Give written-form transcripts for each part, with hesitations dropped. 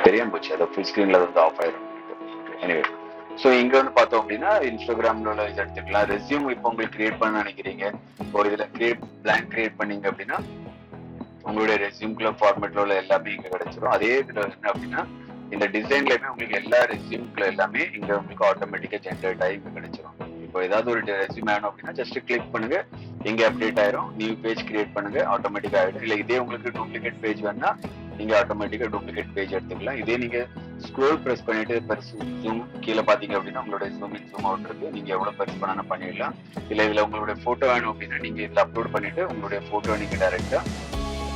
தெரியாம போச்சு, அதை ஃபுல் ஸ்க்ரீனில் வந்து ஆஃப் ஆயிரும். எனிவே, ஸோ இங்கே வந்து பார்த்தோம் அப்படின்னா இன்ஸ்டாகிராமில் உள்ள இது எடுத்துக்கலாம். ரெஸ்யூம் இப்போ உங்களுக்கு கிரியேட் பண்ண நினைக்கிறீங்க, இப்போ இதில் பிளாங்க் கிரியேட் பண்ணீங்க அப்படின்னா உங்களுடைய ரெஸ்யூம்குள்ள ஃபார்மேட்ல உள்ள எல்லாமே இங்கே கிடைச்சிடும். அதே இதில் என்ன அப்படின்னா இந்த டிசைன்லயுமே உங்களுக்கு எல்லா ரெஸ்யூம்குள்ள எல்லாமே இங்கே உங்களுக்கு ஆட்டோமேட்டிக்காக ஜென்ரேட் ஆகி இங்கே கிடைச்சிடும். இப்போ ஏதாவது ஒரு ரெஸ்யூம் வேணும் அப்படின்னா ஜஸ்ட் கிளிக் பண்ணுங்க, இங்கே அப்டேட் ஆயிரும். நியூ பேஜ் கிரியேட் பண்ணுங்க, ஆட்டோமேட்டிக்காக ஆகிடும். இல்லை இதே உங்களுக்கு டூப்ளிகேட் பேஜ் வேணா நீங்க ஆட்டோமேட்டிக்காக டூப்ளிகேட் பேஜ் எடுத்துக்கலாம். இதே நீங்க ஸ்க்ரோல் ப்ரெஸ் பண்ணிட்டு பெருசு ஜூம் கீழே பார்த்தீங்க அப்படின்னா உங்களுடைய ஜூம் இன் ஜூம் அவுட் இருக்கு, நீங்க எவ்வளவு பெருசு பண்ணா பண்ணிடலாம். இல்லை இதுல உங்களுடைய போட்டோ வேணும் அப்படின்னா நீங்க இதில் அப்லோட் பண்ணிட்டு உங்களுடைய போட்டோ நீங்க டைரக்டா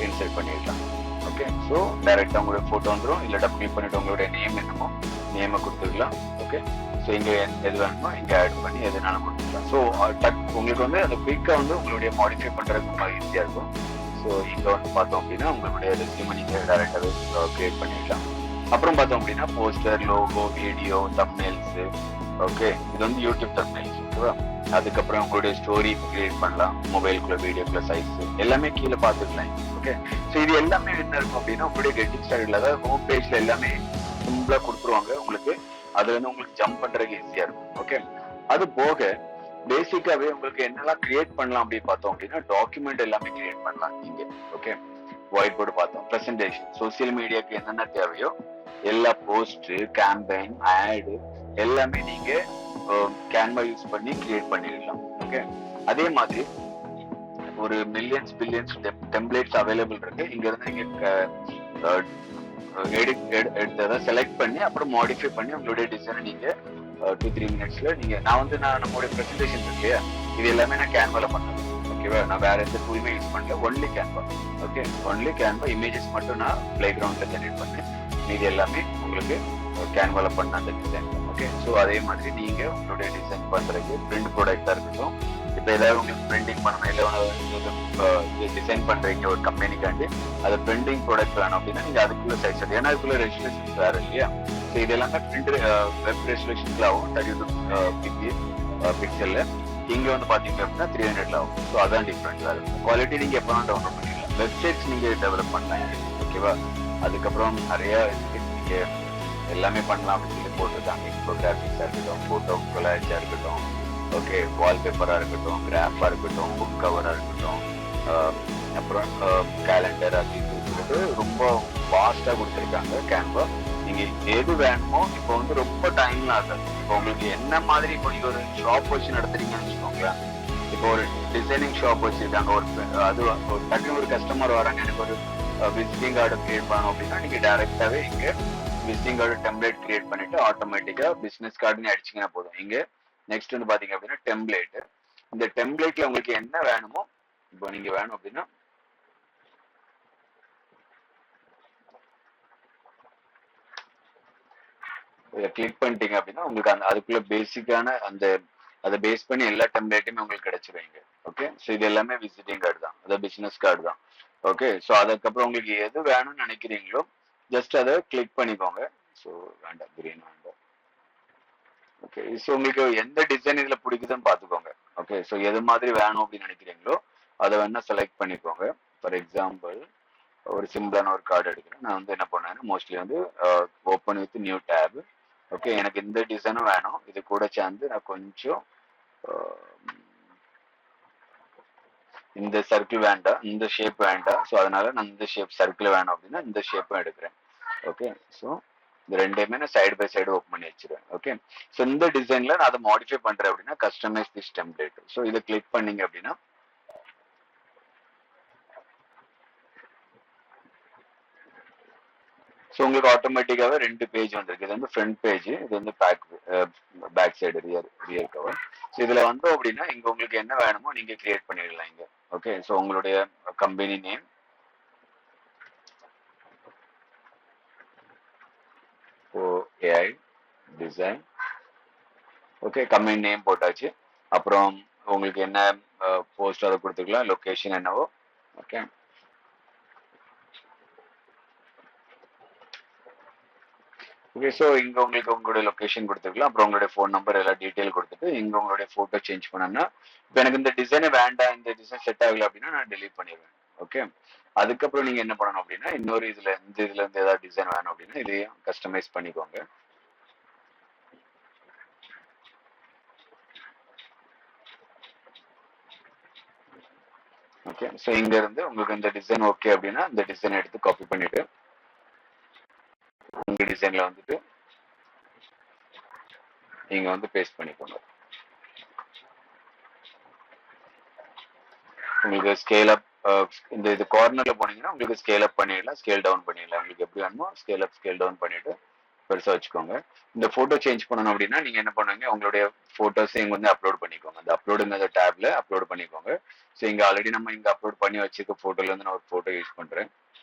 இன்சர்ட் பண்ணிடலாம். ஓகே, ஸோ டைரக்டா உங்களுடைய போட்டோ வந்துடும். இல்லை டப்ளிக் பண்ணிட்டு உங்களுடைய நேம் என்னமோ நேமை கொடுத்துக்கலாம். ஓகே, ஸோ இங்க எது வேணுமோ இங்க ஆட் பண்ணி எதுனாலும் கொடுத்துக்கலாம். ஸோ உங்களுக்கு வந்து அந்த குயிக்கா வந்து உங்களுடைய மாடிஃபை பண்றதுக்கு ரொம்ப ஈஸியா இருக்கும். ஸோ இங்க வந்து பார்த்தோம் அப்படின்னா உங்களுடைய ரெஸ்யூமை நீங்க டைரக்டாவே கிரியேட் பண்ணிடலாம். அப்புறம் பார்த்தோம் அப்படின்னா poster, logo, video, thumbnails. Okay, இது வந்து யூடியூப் தம்ப்நெயில்ஸ். ஓகேவா, அதுக்கப்புறம் உங்களுடைய ஸ்டோரி கிரியேட் பண்ணலாம், மொபைலுக்குள்ள வீடியோக்குள்ள சைஸ் எல்லாமே கீழே பார்த்துக்கலாம். ஓகே, ஸோ இது எல்லாமே என்ன இருக்கும் அப்படின்னா உங்களுடைய கெட்டிங் ஸ்டார்ட்ல அதாவது ஹோம் பேஜ்ல எல்லாமே சிம்பிளா கொடுத்துருவாங்க உங்களுக்கு. அதுல இருந்து உங்களுக்கு ஜம்ப் பண்றதுக்கு ஈஸியா இருக்கும். ஓகே, அது போக பேசிக்காவே உங்களுக்கு என்னெல்லாம் கிரியேட் பண்ணலாம் அப்படின்னு பார்த்தோம் அப்படின்னா டாக்குமெண்ட் எல்லாமே கிரியேட் பண்ணலாம் நீங்க. ஓகே, ஒயிட் போர்டு பார்த்தோம், பிரசன்டேஷன், சோசியல் மீடியாவுக்கு என்னென்ன தேவையோ எல்லா போஸ்ட், கேம்பெயின், ஆடு எல்லாமே நீங்க கேன்வா யூஸ் பண்ணி கிரியேட் பண்ணிடலாம். ஓகே, அதே மாதிரி ஒரு மில்லியன்ஸ் பில்லியன்ஸ் டெம்ப்ளேட்ஸ் அவைலபிள் இருக்கு. இங்க இருந்து நீங்க எடுத்ததை செலக்ட் பண்ணி அப்புறம் மாடிஃபை பண்ணி உங்களுடைய டிசைனை நீங்க 2-3 மினிட்ஸ்ல நீங்க நம்மளுடைய பிரசன்டேஷன் இருக்கு இல்லையா, இது எல்லாமே நான் கேன்வால பண்ணேன். ஓகேவா, நான் வேற எந்த டூலுமே யூஸ் பண்ணல, only Canva. Okay, only Canva images மட்டும் நான் பிளே கிரவுண்ட்ல ஜெனரேட் பண்ணேன். இது எல்லாமே உங்களுக்கு கேன்வால பண்ண அந்த டிசைன். ஓகே, ஸோ அதே மாதிரி நீங்க உங்களுடைய டிசைன் பண்றதுக்கு பிரிண்ட் ப்ராடக்டா இருக்கட்டும், இப்போ ஏதாவது உங்களுக்கு பிரிண்டிங் பண்ணணும், இல்லை டிசைன் பண்றீங்க ஒரு கம்பெனிக்காண்டி அது பிரிண்டிங் ப்ராடக்ட் வேணும் அப்படின்னா நீங்க அதுக்குள்ள சைஸ், ஏன்னா அதுக்குள்ள ரெஜிஸ்ட்ரேஷன்ஸ் வேற இல்லையா. ஸோ இது எல்லாமே பிரிண்ட் வெப் ரெஜிஸ்ட்ரேஷன்ஸ்ல ஆகும் 32 பிக்சல்ல. இங்க வந்து பாத்தீங்க அப்படின்னா 300 ஆகும். ஸோ அதான் டிஃப்ரெண்ட். வேற குவாலிட்டி நீங்க எப்போ டவுன்லோட் பண்ணிக்கலாம். வெப்சைட்ஸ் நீங்க டெவலப் பண்ணலாம். ஓகேவா, அதுக்கப்புறம் நிறைய நீங்க எல்லாமே பண்ணலாம் அப்படின்னு சொல்லி போட்டிருக்காங்க. இன்ஃபோகிராஃபிக்ஸா இருக்கட்டும், போட்டோ கொலாஜா இருக்கட்டும், ஓகே, வால்பேப்பரா இருக்கட்டும், கிராஃபா இருக்கட்டும், புக் கவரா இருக்கட்டும், அப்புறம் கேலண்டர் அப்படின்னு சொல்லிட்டு ரொம்ப வாஸ்டா கொடுத்துருக்காங்க கேன்வா. நீங்க எது வேணுமோ இப்போ வந்து ரொம்ப டைம்லாம் ஆகாது. இப்போ உங்களுக்கு என்ன மாதிரி இப்போ நீங்க ஒரு ஷாப் வச்சு நடத்துறீங்கன்னு வச்சுக்கோங்களேன். இப்போ ஒரு டிசைனிங் ஷாப் வச்சிருக்காங்க, அது டக்குனு ஒரு கஸ்டமர் வராங்க, எனக்கு ஒரு விசிட்டிங் கார்டு கிரியேட் பண்ணணும் அப்படின்னா நீங்க டைரக்டாவே இங்க விசிட்டிங் கார்டு டெம்ப்ளேட் கிரியேட் பண்ணிட்டு ஆட்டோமேட்டிக்கா பிசினஸ் கார்டுன்னு அடிச்சிங்கன்னா போதும். இங்க நெக்ஸ்ட் வந்து பாத்தீங்க அப்படின்னா டெம்ப்ளேட். இந்த டெம்ப்ளேட்ல உங்களுக்கு என்ன வேணுமோ, இப்போ நீங்க வேணும் அப்படின்னா கிளிக் பண்ணிட்டீங்க அப்படின்னா உங்களுக்கு அந்த அதுக்குள்ள பேசிக்கான அதை பேஸ் பண்ணி எல்லா டெம்ப்ளேட்டுமே உங்களுக்கு கிடைச்சிருவீங்க. ஓகே, ஸோ இது எல்லாமே விசிட்டிங் கார்டு தான், அதாவது பிசினஸ் கார்டு தான். ஓகே, ஸோ அதுக்கப்புறம் உங்களுக்கு எது வேணும்னு நினைக்கிறீங்களோ ஜஸ்ட் அதை கிளிக் பண்ணிக்கோங்க. ஸோ வேண்டாம், கிரீன் வேண்டாம். ஓகே, ஸோ உங்களுக்கு எந்த டிசைன் இதுல பிடிக்குதுன்னு பாத்துக்கோங்க. ஓகே, ஸோ எது மாதிரி வேணும் அப்படின்னு நினைக்கிறீங்களோ அதை வேணா செலக்ட் பண்ணிக்கோங்க. ஃபார் எக்ஸாம்பிள் ஒரு சிம்பிளான ஒரு கார்டு எடுக்கிறேன். நான் வந்து என்ன பண்ணேன்னா மோஸ்ட்லி வந்து open with new tab. Okay, எனக்கு இந்த டிசைனும் வேணும், இது கூட சேர்ந்து நான் கொஞ்சம் இந்த சர்க்கிள் வேண்டாம், இந்த ஷேப் வேண்டாம். ஸோ அதனால நான் இந்த ஷேப் சர்க்கிள் வேணும் அப்படின்னா இந்த ஷேப்பும் எடுக்கிறேன். ஓகே, ஸோ இந்த ரெண்டையுமே நான் சைடு பை சைடு ஓப்பன் பண்ணி வச்சிருவேன். ஓகே, ஸோ இந்த டிசைன்ல நான் அதை மாடிஃபை பண்றேன் அப்படின்னா கஸ்டமைஸ் திஸ் டெம்ப்ளேட். ஸோ இதை கிளிக் பண்ணீங்க அப்படின்னா ஸோ உங்களுக்கு ஆட்டோமேட்டிக்காவே 2 பேஜ் வந்திருக்கு. இது வந்து ஃப்ரண்ட் பேஜ், இது வந்து back side rear cover. So இதுல வந்தோம் அப்படின்னா இங்க உங்களுக்கு என்ன வேணுமோ நீங்க கிரியேட் பண்ணிடலாம் இங்க. ஓகே, ஸோ உங்களுடைய company name, AI design. Okay, company name போட்டாச்சு. அப்புறம் உங்களுக்கு என்ன போஸ்ட் அதை கொடுத்துக்கலாம், லொகேஷன் என்னவோ. ஓகே, ஓகே, ஸோ இங்க உங்களுக்கு உங்களுடைய லொகேஷன் கொடுத்துக்கலாம். அப்புறம் உங்களுடைய ஃபோன் நம்பர் எல்லாம் டீட்டெயில் கொடுத்துட்டு இங்க உங்களுடைய போட்டோ சேஞ்ச் பண்ணோம்னா இப்போ எனக்கு இந்த டிசைனே வேண்டாம், இந்த டிசைன் செட் ஆகல அப்படின்னா நான் டெலீட் பண்ணிடுவேன். ஓகே. அதுக்கப்புறம் நீங்க என்ன பண்ணணும் அப்படின்னா இன்னொரு இதுல இருந்து ஏதாவது டிசைன் வேணும் அப்படின்னா இதையும் கஸ்டமைஸ் பண்ணிக்கோங்க. ஓகே. ஸோ இங்க இருந்து உங்களுக்கு இந்த டிசைன் ஓகே அப்படின்னா இந்த டிசைன் எடுத்து காப்பி பண்ணிட்டு உங்க டிசைன்ல வந்துட்டு நீங்க வந்து பேஸ்ட் பண்ணிக்கோங்க. உங்களுக்கு ஸ்கேல் அப் இந்த இது கார்னர்ல போனீங்கன்னா உங்களுக்கு ஸ்கேல் அப் பண்ணிடலாம், ஸ்கேல் டவுன் பண்ணிடலாம். உங்களுக்கு எப்படி வேணுமோ ஸ்கேல் அப் ஸ்கேல் டவுன் பண்ணிட்டு பெருசா வச்சுக்கோங்க. இந்த போட்டோ சேஞ்ச் பண்ணணும் அப்படின்னா நீங்க என்ன பண்ணுவீங்க, உங்களுடைய போட்டோஸ் இங்க வந்து அப்லோட் பண்ணிக்கோங்க. அந்த அப்லோடுங்கிற டேப்ல அப்லோட் பண்ணிக்கோங்க. ஸோ இங்க ஆல்ரெடி நம்ம இங்க அப்லோட் பண்ணி வச்சிருக்க போட்டோல இருந்து நான் ஒரு போட்டோ யூஸ் பண்றேன்.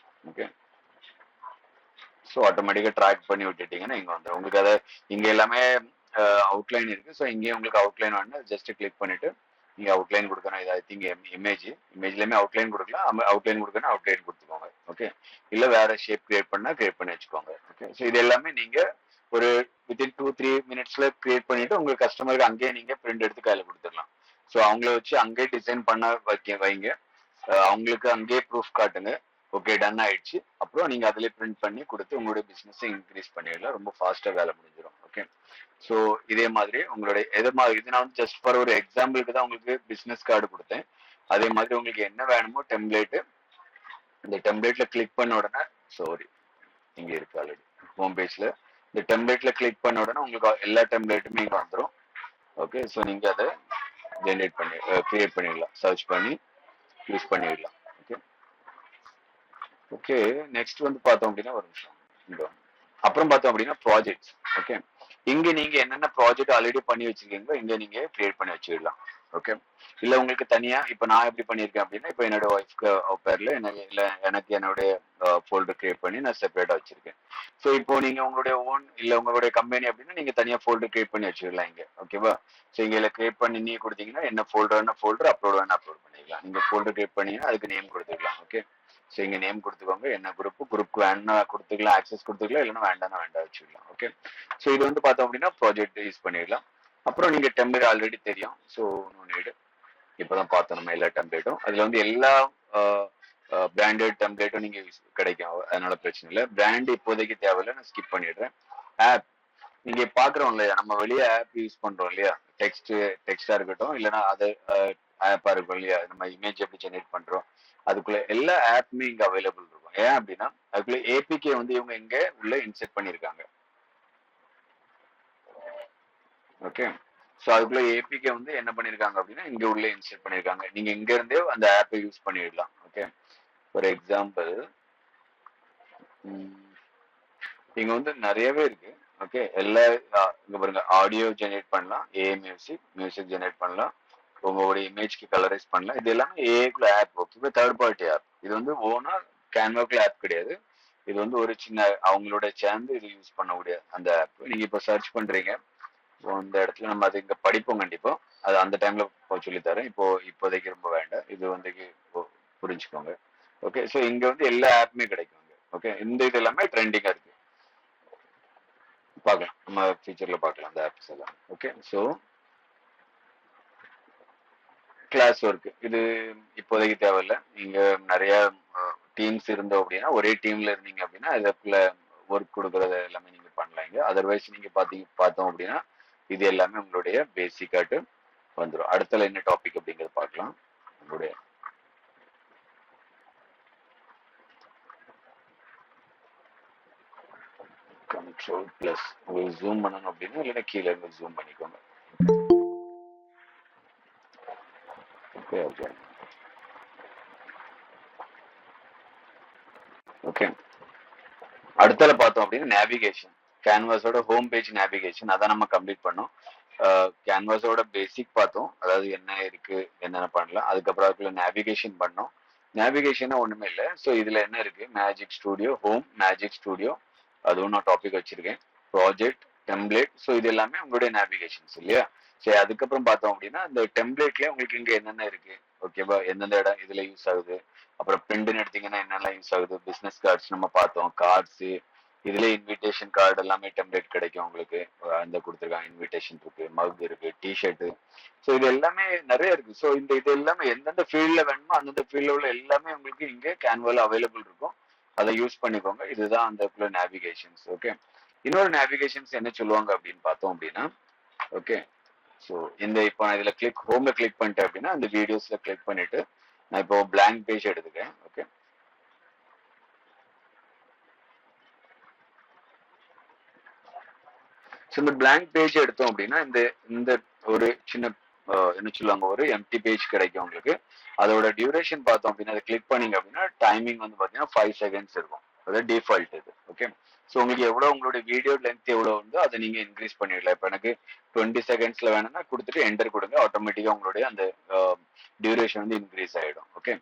ஓகே. ஸோ ஆட்டோமேட்டிக்கா ட்ராக் பண்ணி விட்டுட்டீங்கன்னா இங்க வந்துடும். உங்களுக்கு அதை இங்க எல்லாமே அவுட்லைன் இருக்கு. ஸோ இங்கேயும் உங்களுக்கு அவுட்லைன் வேணும், ஜஸ்ட் கிளிக் பண்ணிட்டு நீங்க அவுட்லைன் கொடுக்கணும். இது ஐ திங்க் இமேஜ்லயுமே அவுட்லைன் கொடுக்கலாம். அவுட்லைன் கொடுக்கணும், அவுட்லைன் கொடுத்துக்கோங்க. ஓகே. இல்ல வேற ஷேப் கிரியேட் பண்ணா கிரியேட் பண்ணி வச்சுக்கோங்க. ஓகே. ஸோ இது எல்லாமே நீங்க ஒரு வித்தின் 2-3 மினிட்ஸ்ல கிரியேட் பண்ணிட்டு உங்க கஸ்டமருக்கு அங்கேயே நீங்க பிரிண்ட் எடுத்து கையில கொடுத்துடலாம். ஸோ அவங்கள வச்சு அங்கேயே டிசைன் பண்ண வைங்க. அவங்களுக்கு அங்கேயே ப்ரூஃப் காட்டுங்க. ஓகே டன் ஆயிடுச்சு. அப்புறம் நீங்க அதுல பிரிண்ட் பண்ணி கொடுத்து உங்களுடைய பிசினஸ் இன்க்ரீஸ் பண்ணிடலாம். ரொம்ப ஃபாஸ்டா வேலை முடிஞ்சிடும். ஓகே. ஸோ இதே மாதிரி உங்களுடைய எது மாதிரி இது நான் ஜஸ்ட் ஃபார் ஒரு எக்ஸாம்பிளுக்கு தான் உங்களுக்கு பிசினஸ் கார்டு கொடுத்தேன். அதே மாதிரி உங்களுக்கு என்ன வேணுமோ டெம்ப்ளேட், இந்த டெம்ப்ளேட்ல கிளிக் பண்ண உடனே சாரி இங்க இருக்கு ஆல்ரெடி ஹோம் பேஜ்ல. இந்த டெம்ப்ளேட்ல கிளிக் பண்ண உடனே உங்களுக்கு எல்லா டெம்ப்ளேட்டுமே இங்க வந்துடும். ஓகே. ஸோ நீங்க அதை ஜென்ரேட் பண்ணி கிரியேட் பண்ணிடலாம், சர்ச் பண்ணி யூஸ் பண்ணிடலாம். ஓகே. ஓகே. நெக்ஸ்ட் வந்து பார்த்தோம் அப்படின்னா ஒரு நிமிஷம் இங்க அப்புறம் பார்த்தோம் அப்படின்னா ப்ராஜெக்ட்ஸ். ஓகே. இங்க நீங்க என்னென்ன ப்ராஜெக்ட் ஆல்ரெடி பண்ணி வச்சிருக்கீங்களோ இங்க நீங்க கிரியேட் பண்ணி வச்சிடலாம். ஓகே. இல்ல உங்களுக்கு தனியா இப்ப நான் எப்படி பண்ணிருக்கேன் அப்படின்னா இப்ப என்னோட ஒய்ஃப்க்கு பேர்ல இல்ல எனக்கு என்னுடைய ஃபோல்டர் கிரியேட் பண்ணி நான் செப்பரேட்டா வச்சிருக்கேன். ஸோ இப்போ நீங்க உங்களுடைய ஓன் இல்ல உங்களுடைய கம்பெனி அப்படின்னா நீங்க தனியா ஃபோல்டர் கிரியேட் பண்ணி வச்சிடலாம் இங்க. ஓகேவா. ஸோ இங்க கிரியேட் பண்ணி நீ கொடுத்தீங்கன்னா என்ன ஃபோல்டர் அப்லோட் வேணா அப்லோட் பண்ணிக்கலாம். நீங்க ஃபோல்டர் கிரியேட் பண்ணீங்கன்னா அதுக்கு நேம் கொடுத்துக்கலாம். ஓகே. ஸோ இங்க நேம் கொடுத்துக்கோங்க. என்ன குரூப் வேணா கொடுத்துக்கலாம், ஆக்சஸ் கொடுத்துக்கலாம், இல்லைன்னா வேண்டாம் வச்சுக்கலாம். ஓகே. ஸோ இது வந்து பார்த்தோம் அப்படின்னா ப்ராஜெக்ட் யூஸ் பண்ணிடலாம். அப்புறம் நீங்க டெம்ப்ளேட் ஆல்ரெடி தெரியும். So no need. இப்பதான் பார்த்தோம் நம்ம எல்லா டெம்ப்ளேட்டும். அதுல வந்து எல்லா பிராண்டட் டெம்ப்ளேட்டும் நீங்க கிடைக்கும். அதனால பிரச்சனை இல்லை. பிராண்ட் இப்போதைக்கு தேவையில்லை, நான் ஸ்கிப் பண்ணிடுறேன். ஆப் நீங்க பாக்குறோம் இல்லையா, நம்ம வெளியே ஆப் யூஸ் பண்றோம் இல்லையா, டெக்ஸ்டா இருக்கட்டும் இல்லைன்னா அது ஆப்பா இருக்கும் இல்லையா, நம்ம இமேஜ் எப்படி ஜெனரேட் பண்றோம் அதுக்குள்ள எல்லா ஆப்புமே இங்க அவைலபிள் இருக்கும். ஏன் அப்படின்னா அதுக்குள்ள ஏபிகே வந்து இவங்க இங்க உள்ள இன்செர்ட் பண்ணிருக்காங்க. ஓகே. ஸோ அதுக்குள்ள ஏபிகே வந்து என்ன பண்ணிருக்காங்க அப்படின்னா இங்க உள்ள இன்செர்ட் பண்ணிருக்காங்க. நீங்க இங்க இருந்தே அந்த ஆப்பை யூஸ் பண்ணிடலாம். ஓகே. ஃபார் எக்ஸாம்பிள் இங்க வந்து நிறையவே இருக்கு. ஓகே. எல்லா இங்க பாருங்க, ஆடியோ ஜெனரேட் பண்ணலாம், ஏ மியூசிக் ஜெனரேட் பண்ணலாம், உங்களுடைய இமேஜ்க்கு கலரைஸ் பண்ணலாம். இது எல்லாமே ஏக்குள்ள app. Okay. Third party app. இது வந்து ஓனா கேன்வாக்குள்ள ஆப் கிடையாது. இது வந்து ஒரு சின்ன அவங்களோட சேர்ந்து இது யூஸ் பண்ணக்கூடிய அந்த ஆப். நீங்க இப்போ சர்ச் பண்றீங்க, இந்த இடத்துல நம்ம அது இங்க படிப்போம் கண்டிப்பா. அது அந்த டைம்ல சொல்லி தரேன். இப்போதைக்கு ரொம்ப வேண்டாம். இது வந்து புரிஞ்சுக்கோங்க. ஓகே. ஸோ இங்க வந்து எல்லா ஆப்புமே கிடைக்கும். ஓகே. இந்த இது எல்லாமே ட்ரெண்டிங்கா இருக்கு. பார்க்கலாம், நம்ம ஃபியூச்சர்ல பார்க்கலாம் அந்த ஆப்ஸ் எல்லாம். ஓகே. ஸோ கிளாஸ் ஒர்க் இது இப்போதைக்கு தேவையில்லை. நீங்க நிறைய டீம்ஸ் இருந்தோம் அப்படின்னா ஒரே டீம்ல இருந்தீங்க அப்படின்னா அதுக்குள்ள ஒர்க் கொடுக்கறது எல்லாமே நீங்க பண்ணலாங்க. அதர்வைஸ் நீங்க பார்த்தோம் அப்படின்னா இது எல்லாமே உங்களுடைய பேசிக்காட்டு வந்துடும். அடுத்தல என்ன டாபிக் அப்படிங்கறத பார்க்கலாம். உங்களுடைய கண்ட்ரோல் பிளஸ் உங்களுக்கு ஜூம் பண்ணணும் அப்படின்னா இல்லைன்னா கீழே இருந்து ஜூம் பண்ணிக்கோங்க. ஓகே. ஓகே. ஓகே. அடுத்தல பார்த்தோம் அப்படின்னா நேவிகேஷன். கேன்வாஸோட ஹோம் பேஜ் நேவிகேஷன் அதான் நம்ம கம்ப்ளீட் பண்ணோம். கேன்வாஸோட பேசிக் பார்த்தோம், அதாவது என்ன இருக்கு என்னென்ன பண்ணலாம். அதுக்கப்புறம் அதுக்குள்ள நேவிகேஷன் பண்ணோம். நேவிகேஷன் ஒண்ணுமே இல்லை. ஸோ இதுல என்ன இருக்கு, magic studio, home, magic studio, அதுவும் நான் டாபிக் வச்சிருக்கேன், ப்ராஜெக்ட், டெம்ப்ளேட். ஸோ இது எல்லாமே உங்களுடைய நேவிகேஷன்ஸ் இல்லையா. சரி, அதுக்கப்புறம் பார்த்தோம் அப்படின்னா இந்த டெம்ப்ளேட்ல உங்களுக்கு இங்க என்னென்ன இருக்கு, ஓகேவா, எந்தெந்த இடம் இதுல யூஸ் ஆகுது. அப்புறம் பிரிண்ட்னு எடுத்தீங்கன்னா என்னெல்லாம் யூஸ் ஆகுது, பிசினஸ் கார்ட்ஸ் நம்ம பார்த்தோம், கார்ட்ஸ், இதுல இன்விடேஷன் கார்டு எல்லாமே டெம்ப்ளேட் கிடைக்கும் உங்களுக்கு. அந்த கொடுத்துருக்காங்க, இன்விடேஷன் இருக்கு, மக் இருக்கு, டிஷர்ட். ஸோ இது எல்லாமே நிறைய இருக்கு. ஸோ இது எல்லாமே எந்தெந்த ஃபீல்ட்ல வேணுமோ அந்தந்த ஃபீல்ட்ல உள்ள எல்லாமே உங்களுக்கு இங்க கேன்வால அவைலபிள் இருக்கும். அதை யூஸ் பண்ணிக்கோங்க. இதுதான் அந்த நேவிகேஷன்ஸ். ஓகே, இன்னொரு நேவிகேஷன்ஸ் என்ன சொல்லுவாங்க அப்படின்னு பார்த்தோம் அப்படின்னா, ஓகே, ஸோ இப்போ நான் இதுல ஹோம்ல கிளிக் பண்ணிட்டேன் அப்படின்னா அந்த வீடியோஸ்ல கிளிக் பண்ணிட்டு நான் இப்போ பிளாங்க் பேஜ் எடுத்துக்கேன். ஓகே, ஸோ இந்த பிளாங்க் பேஜ் எடுத்தோம் அப்படின்னா இந்த இந்த ஒரு சின்ன என்ன சொல்லுவாங்க, ஒரு எம்டி பேஜ் கிடைக்கும் உங்களுக்கு. அதோட டியூரேஷன் பார்த்தோம் அப்படின்னா அதை கிளிக் பண்ணீங்க அப்படின்னா டைமிங் வந்து பார்த்தீங்கன்னா 5 செகண்ட்ஸ் இருக்கும். அதாவது டிஃபால்ட் இது. ஓகே, ஸோ உங்களுக்கு எவ்வளோ உங்களுடைய வீடியோ லென்த் எவ்வளோ உண்டோ அதை நீங்க இன்க்ரீஸ் பண்ணிடலாம். இப்போ எனக்கு 20 செகண்ட்ஸ்ல வேணும்னா கொடுத்துட்டு என்டர் கொடுங்க, ஆட்டோமேட்டிக்கா உங்களுடைய அந்த டியூரேஷன் வந்து இன்க்ரீஸ் ஆயிடும். ஓகே,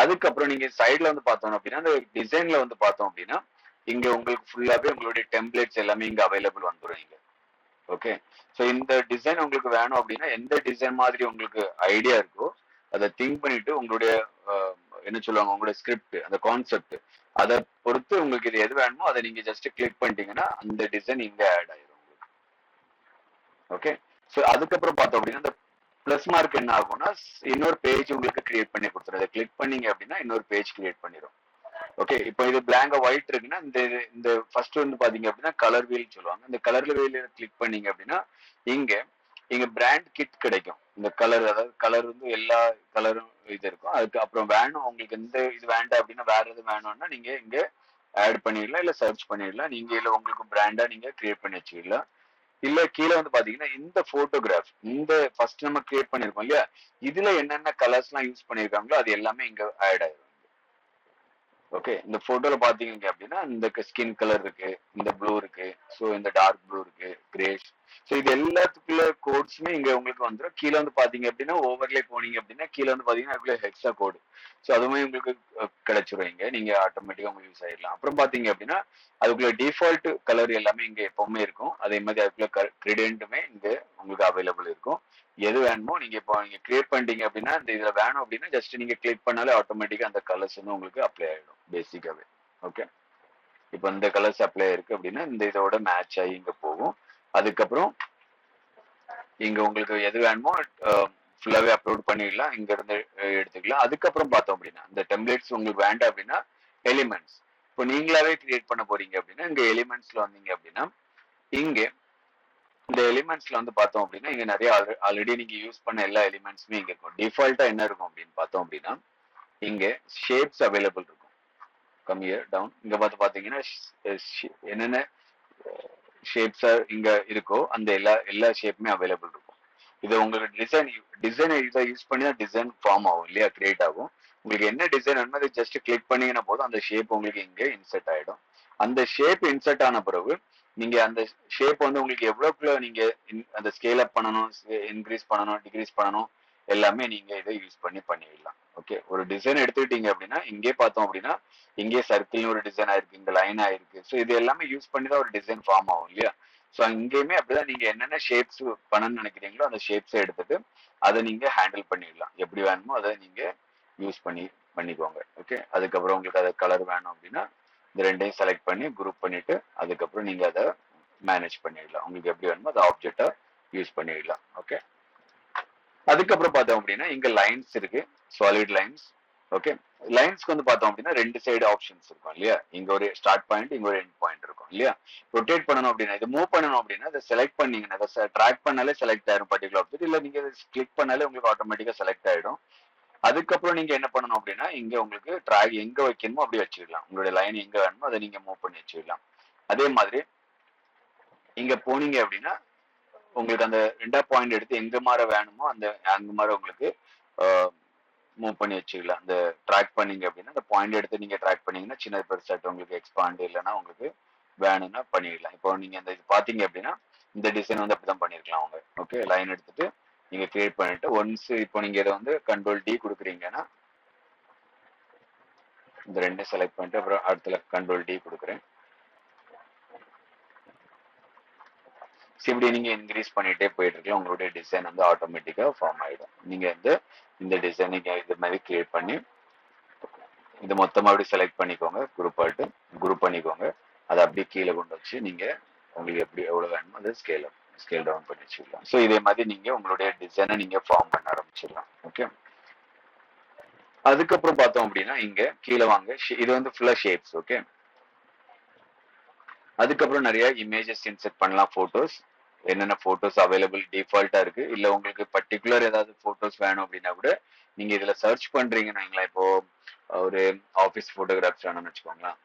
அதுக்கப்புறம் நீங்க சைட்ல வந்து பார்த்தோம் அப்படின்னா அந்த டிசைன்ல வந்து பார்த்தோம் அப்படின்னா இங்க உங்களுக்கு ஃபுல்லாவே உங்களுடைய டெம்ப்ளேட்ஸ் எல்லாமே இங்க அவைலபிள் வந்துடும் இங்க. ஓகே, ஸோ இந்த டிசைன் உங்களுக்கு வேணும் அப்படின்னா எந்த டிசைன் மாதிரி உங்களுக்கு ஐடியா இருக்கோ அதை திங்க் பண்ணிட்டு உங்களுடைய என்ன சொல்லுவாங்க, உங்களுடைய ஸ்கிரிப்ட், அந்த கான்செப்ட், அதை பொறுத்து உங்களுக்கு இது எது வேணுமோ அதை நீங்க ஜஸ்ட் கிளிக் பண்ணிட்டீங்கன்னா அந்த டிசைன் இங்க ஆட் ஆயிடும் உங்களுக்கு. ஓகே, ஸோ அதுக்கப்புறம் பார்த்தோம் அப்படின்னா இந்த பிளஸ் மார்க் என்ன ஆகும்னா இன்னொரு பேஜ் உங்களுக்கு கிரியேட் பண்ணி கொடுத்துரும். அதை கிளிக் பண்ணீங்க அப்படின்னா இன்னொரு பேஜ் கிரியேட் பண்ணிடும். ஓகே, இப்போ இது பிளாங்கா ஒயிட் இருக்குன்னா இந்த இந்த ஃபர்ஸ்ட் வந்து பாத்தீங்க அப்படின்னா கலர் வீல் சொல்லுவாங்க. இந்த கலர் வீல் கிளிக் பண்ணீங்க அப்படின்னா இங்க இங்க பிராண்ட் கிட் கிடைக்கும். இந்த கலர், அதாவது கலர் வந்து எல்லா கலரும் இது இருக்கும். அதுக்கு அப்புறம் வேணும் உங்களுக்கு எந்த இது வேண்டாம் அப்படின்னா வேற எது வேணும்னா நீங்க இங்க ஆட் பண்ணிடலாம், இல்ல சர்ச் பண்ணிடலாம். நீங்க இல்ல உங்களுக்கு பிராண்டா நீங்க கிரியேட் பண்ணி வச்சுக்கலாம். இல்ல கீழே வந்து பாத்தீங்கன்னா இந்த போட்டோகிராஃப், இந்த ஃபர்ஸ்ட் நம்ம கிரியேட் பண்ணிருக்கோம் இல்லையா, இதுல என்னென்ன கலர்ஸ் எல்லாம் யூஸ் பண்ணிருக்காங்களோ அது எல்லாமே இங்க ஆட் ஆயிடும். ஓகே, இந்த போட்டோல பாத்தீங்க அப்படின்னா இந்த ஸ்கின் கலர் இருக்கு, இந்த ப்ளூ இருக்கு, ஸோ இந்த டார்க் ப்ளூ இருக்கு, கிரேஷ். ஸோ இது எல்லாத்துக்குள்ள கோட்ஸுமே இங்க உங்களுக்கு வந்துடும். கீழே வந்து பாத்தீங்க அப்படின்னா ஓவர்லே போனீங்க அப்படின்னா கீழே வந்து பாத்தீங்கன்னா அதுக்குள்ள ஹெக்ஸா கோடு. ஸோ அதுவுமே உங்களுக்கு கிடைச்சிரும். இங்க நீங்க ஆட்டோமேட்டிக்கா உங்களுக்கு யூஸ் ஆயிடலாம். அப்புறம் பாத்தீங்க அப்படின்னா அதுக்குள்ள டிஃபால்ட் கலர் எல்லாமே இங்க எப்பவுமே இருக்கும். அதே மாதிரி அதுக்குள்ள கிரேடியன்ட்டுமே இங்க உங்களுக்கு அவைலபிள் இருக்கும். எது வேணுமோ நீங்க இப்போ நீங்க கிரியேட் பண்ணிட்டீங்க அப்படின்னா இந்த இதுல வேணும் அப்படின்னா ஜஸ்ட் நீங்க கிளிக் பண்ணாலே ஆட்டோமேட்டிக்கா அந்த கலர்ஸ் வந்து உங்களுக்கு அப்ளை ஆயிடும் பேசிக்காவே. ஓகே, இப்போ இந்த கலர்ஸ் அப்ளை இருக்கு அப்படின்னா இந்த இதோட மேட்ச் ஆகி இங்க போகும். அதுக்கப்புறம் இங்க உங்களுக்கு எது வேணுமோ ஃபுல்லாவே அப்லோட் பண்ணிடலாம், இங்க இருந்து எடுத்துக்கலாம். அதுக்கப்புறம் பார்த்தோம் அப்படின்னா இந்த டெம்ப்ளேட்ஸ் உங்களுக்கு வேண்டாம் அப்படின்னா எலிமெண்ட்ஸ், இப்போ நீங்களாவே கிரியேட் பண்ண போறீங்க அப்படின்னா இங்க எலிமெண்ட்ஸ்ல வந்தீங்க அப்படின்னா இங்க இந்த எலிமெண்ட்ஸ்ல வந்து பார்த்தோம் அப்படின்னா இங்க நிறைய ஆல்ரெடி நீங்க யூஸ் பண்ண எல்லா எலிமெண்ட்ஸுமே இங்க இருக்கும். டிஃபால்ட்டா என்ன இருக்கும் அப்படின்னு பார்த்தோம் அப்படின்னா இங்க ஷேப்ஸ் அவைலபிள் இருக்கும். கம்மியர் டவுன் இங்க பார்த்து பாத்தீங்கன்னா என்னென்ன ஷேப்ஸ் இங்க இருக்கோ அந்த எல்லா எல்லா ஷேப்புமே அவைலபிள் இருக்கும். இது உங்களுக்கு டிசைன் இதை யூஸ் பண்ணி தான் டிசைன் ஃபார்ம் ஆகும் இல்லையா, கிரியேட் ஆகும். உங்களுக்கு என்ன டிசைன் வேணுமோ அதை ஜஸ்ட் கிளிக் பண்ணீங்கன்னா போதும் அந்த ஷேப் உங்களுக்கு இங்க இன்செர்ட் ஆயிடும். அந்த ஷேப் இன்செர்ட் ஆன பிறகு நீங்க அந்த ஷேப் வந்து உங்களுக்கு எவ்வளவுக்குள்ள நீங்க அந்த ஸ்கேல் அப் பண்ணணும், இன்க்ரீஸ் பண்ணணும், டிக்ரீஸ் பண்ணணும், எல்லாமே நீங்க இதை யூஸ் பண்ணி பண்ணிடலாம். ஓகே, ஒரு டிசைன் எடுத்துக்கிட்டீங்க அப்படின்னா இங்கே பார்த்தோம் அப்படின்னா இங்கே சர்க்கிள் ஒரு டிசைன் ஆயிருக்கு, இந்த லைன் ஆயிருக்கு. ஸோ இது எல்லாமே யூஸ் பண்ணி தான் ஒரு டிசைன் ஃபார்ம் ஆகும் இல்லையா. ஸோ இங்கேயுமே அப்படிதான் நீங்க என்னென்ன ஷேப்ஸ் பண்ணணும்னு நினைக்கிறீங்களோ அந்த ஷேப்ஸை எடுத்துட்டு அதை நீங்க ஹேண்டில் பண்ணிடலாம். எப்படி வேணுமோ அதை நீங்க யூஸ் பண்ணிக்கோங்க. ஓகே, அதுக்கப்புறம் உங்களுக்கு அதை கலர் வேணும் அப்படின்னா இந்த ரெண்டையும் செலக்ட் பண்ணி குரூப் பண்ணிட்டு அதுக்கப்புறம் நீங்க அதை மேனேஜ் பண்ணிடலாம். உங்களுக்கு எப்படி வேணுமோ அதை ஆப்ஜெக்டா யூஸ் பண்ணிடலாம். ஓகே, அதுக்கப்புறம் பார்த்தோம் அப்படின்னா இங்க லைன்ஸ் இருக்கு, சாலிட் லைன்ஸ். ஓகே, லைன்ஸ்க்கு வந்து பார்த்தோம் அப்படின்னா ரெண்டு சைடு ஆப்ஷன்ஸ் இருக்கும் இல்லையா. இங்க ஒரு ஸ்டார்ட் பாயிண்ட், இங்க ஒரு எண்ட் பாயிண்ட் இருக்கும் இல்லையா. ரொட்டேட் பண்ணணும் அப்படின்னா இது மூவ் பண்ணணும் அப்படின்னா அதை செலக்ட் பண்ணீங்கன்னா அதை ட்ராக் பண்ணாலே செலக்ட் ஆயிடும் பர்டிகுலர் ஆப்ஜெக்ட். இல்ல நீங்க கிளிக் பண்ணாலே உங்களுக்கு ஆட்டோமேட்டிக்கா செலக்ட் ஆயிடும். அதுக்கப்புறம் நீங்க என்ன பண்ணணும் அப்படின்னா இங்க உங்களுக்கு ட்ராக் எங்க வைக்கணுமோ அப்படி வச்சுக்கலாம். உங்களுடைய லைன் எங்க வேணுமோ அதை நீங்க மூவ் பண்ணி வச்சுக்கலாம். அதே மாதிரி இங்க போனீங்க அப்படின்னா உங்களுக்கு அந்த ரெண்டா பாயிண்ட் எடுத்து எங்க மாற வேணுமோ அந்த அங்க மாற உங்களுக்கு மூவ் பண்ணி வச்சுக்கலாம். அந்த ட்ராக் பண்ணீங்க அப்படின்னா அந்த பாயிண்ட் எடுத்து நீங்க ட்ராக் பண்ணீங்கன்னா சின்ன பெருசாட்டு உங்களுக்கு எக்ஸ்பாண்ட் இல்லைன்னா உங்களுக்கு வேணும்னா பண்ணிடலாம். இப்போ நீங்க இந்த இது பாத்தீங்க அப்படின்னா இந்த டிசைன் வந்து அப்படிதான் பண்ணிருக்கலாம் அவங்க. ஓகே, லைன் எடுத்துட்டு நீங்க கிரியேட் பண்ணிட்டு ஒன்ஸ் இப்போ நீங்க இதை வந்து கண்ட்ரோல் டி கொடுக்குறீங்கன்னா இந்த ரெண்டு செலக்ட் பண்ணிட்டு அப்புறம் அடுத்துல கண்ட்ரோல் டி கொடுக்குறேன். இப்படி நீங்க இன்க்ரீஸ் பண்ணிட்டே போயிட்டு இருக்கலாம். உங்களுடைய டிசைன் வந்து ஆட்டோமேட்டிக்கா ஃபார்ம் ஆயிடும். நீங்க வந்து இந்த டிசைன் நீங்க இது மாதிரி கிரியேட் பண்ணி இது மொத்தமா அப்படி செலக்ட் பண்ணிக்கோங்க, குரூப் பண்ணிக்கோங்க. அதை அப்படியே கீழே கொண்டு வச்சு நீங்க உங்களுக்கு எப்படி எவ்வளவு வேணுமோ அதை ஸ்கேல் டவுன் பண்ணி வச்சுக்கலாம். ஸோ இதே மாதிரி நீங்க உங்களுடைய டிசைனை நீங்க ஃபார்ம் பண்ண ஆரம்பிச்சிடலாம். ஓகே, அதுக்கப்புறம் பார்த்தோம் அப்படின்னா இங்க கீழே வாங்க, இது வந்து ஃபுல்லா ஷேப்ஸ். ஓகே, அதுக்கப்புறம் நிறைய இமேஜஸ் இன்செர்ட் பண்ணலாம், போட்டோஸ். என்னென்ன போட்டோஸ் அவைலபிள் டிஃபால்ட்டா இருக்கு, இல்ல உங்களுக்கு பர்டிகுலர் ஏதாவது போட்டோஸ் வேணும் அப்படின்னா கூட நீங்க இதுல சர்ச் பண்றீங்கன்னா, இப்போ ஒரு ஆபீஸ் போட்டோகிராஃப்ஸ் வேணும்னு வச்சுக்கோங்களேன்,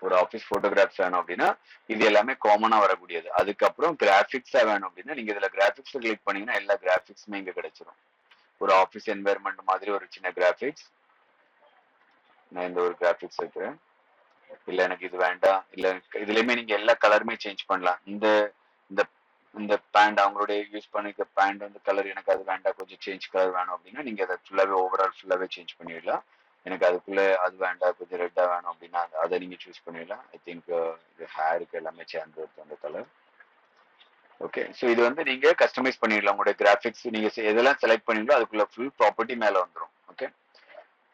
ஒரு ஆபீஸ் போட்டோகிராஃப்ஸ் வேணும் அப்படின்னா இது எல்லாமே காமனா வரக்கூடியது. அதுக்கப்புறம் கிராபிக்ஸா வேணும் அப்படின்னா நீங்க இதுல கிராபிக்ஸ் கிளிக் பண்ணீங்கன்னா எல்லா கிராபிக்ஸுமே இங்க கிடைச்சிரும். ஒரு ஆபீஸ் என்வாயர்மெண்ட் மாதிரி ஒரு சின்ன கிராபிக்ஸ், நான் இந்த ஒரு கிராபிக்ஸ் வைக்கிறேன். இல்ல எனக்கு இது வேண்டாம், இல்ல இதுலயுமே நீங்க எல்லா கலருமே சேஞ்ச் பண்ணலாம். இந்த இந்த இந்த பேண்ட் அவங்களுடைய யூஸ் பண்ணிக்க பேண்ட் வந்து கலர் எனக்கு அது வேண்டாம், கொஞ்சம் சேஞ்ச் கலர் வேணும் அப்படின்னா நீங்க அதை ஃபுல்லாவே ஓவரால் ஃபுல்லாவே சேஞ்ச் பண்ணிடலாம். எனக்கு அதுக்குள்ள அது வேண்டாம், கொஞ்சம் ரெட்டா வேணும் அப்படின்னா அதை நீங்க சூஸ் பண்ணிடலாம். ஐ திங்க் இது ஹேருக்கு எல்லாமே சேர்ந்து இருக்கு அந்த கலர். ஓகே, ஸோ இது வந்து நீங்க கஸ்டமைஸ் பண்ணிடலாம். உங்களுடைய கிராஃபிக்ஸ் நீங்க எதெல்லாம் செலக்ட் பண்ணீங்களோ அதுக்குள்ள ஃபுல் ப்ராப்பர்ட்டி மேல வந்துடும். ஓகே,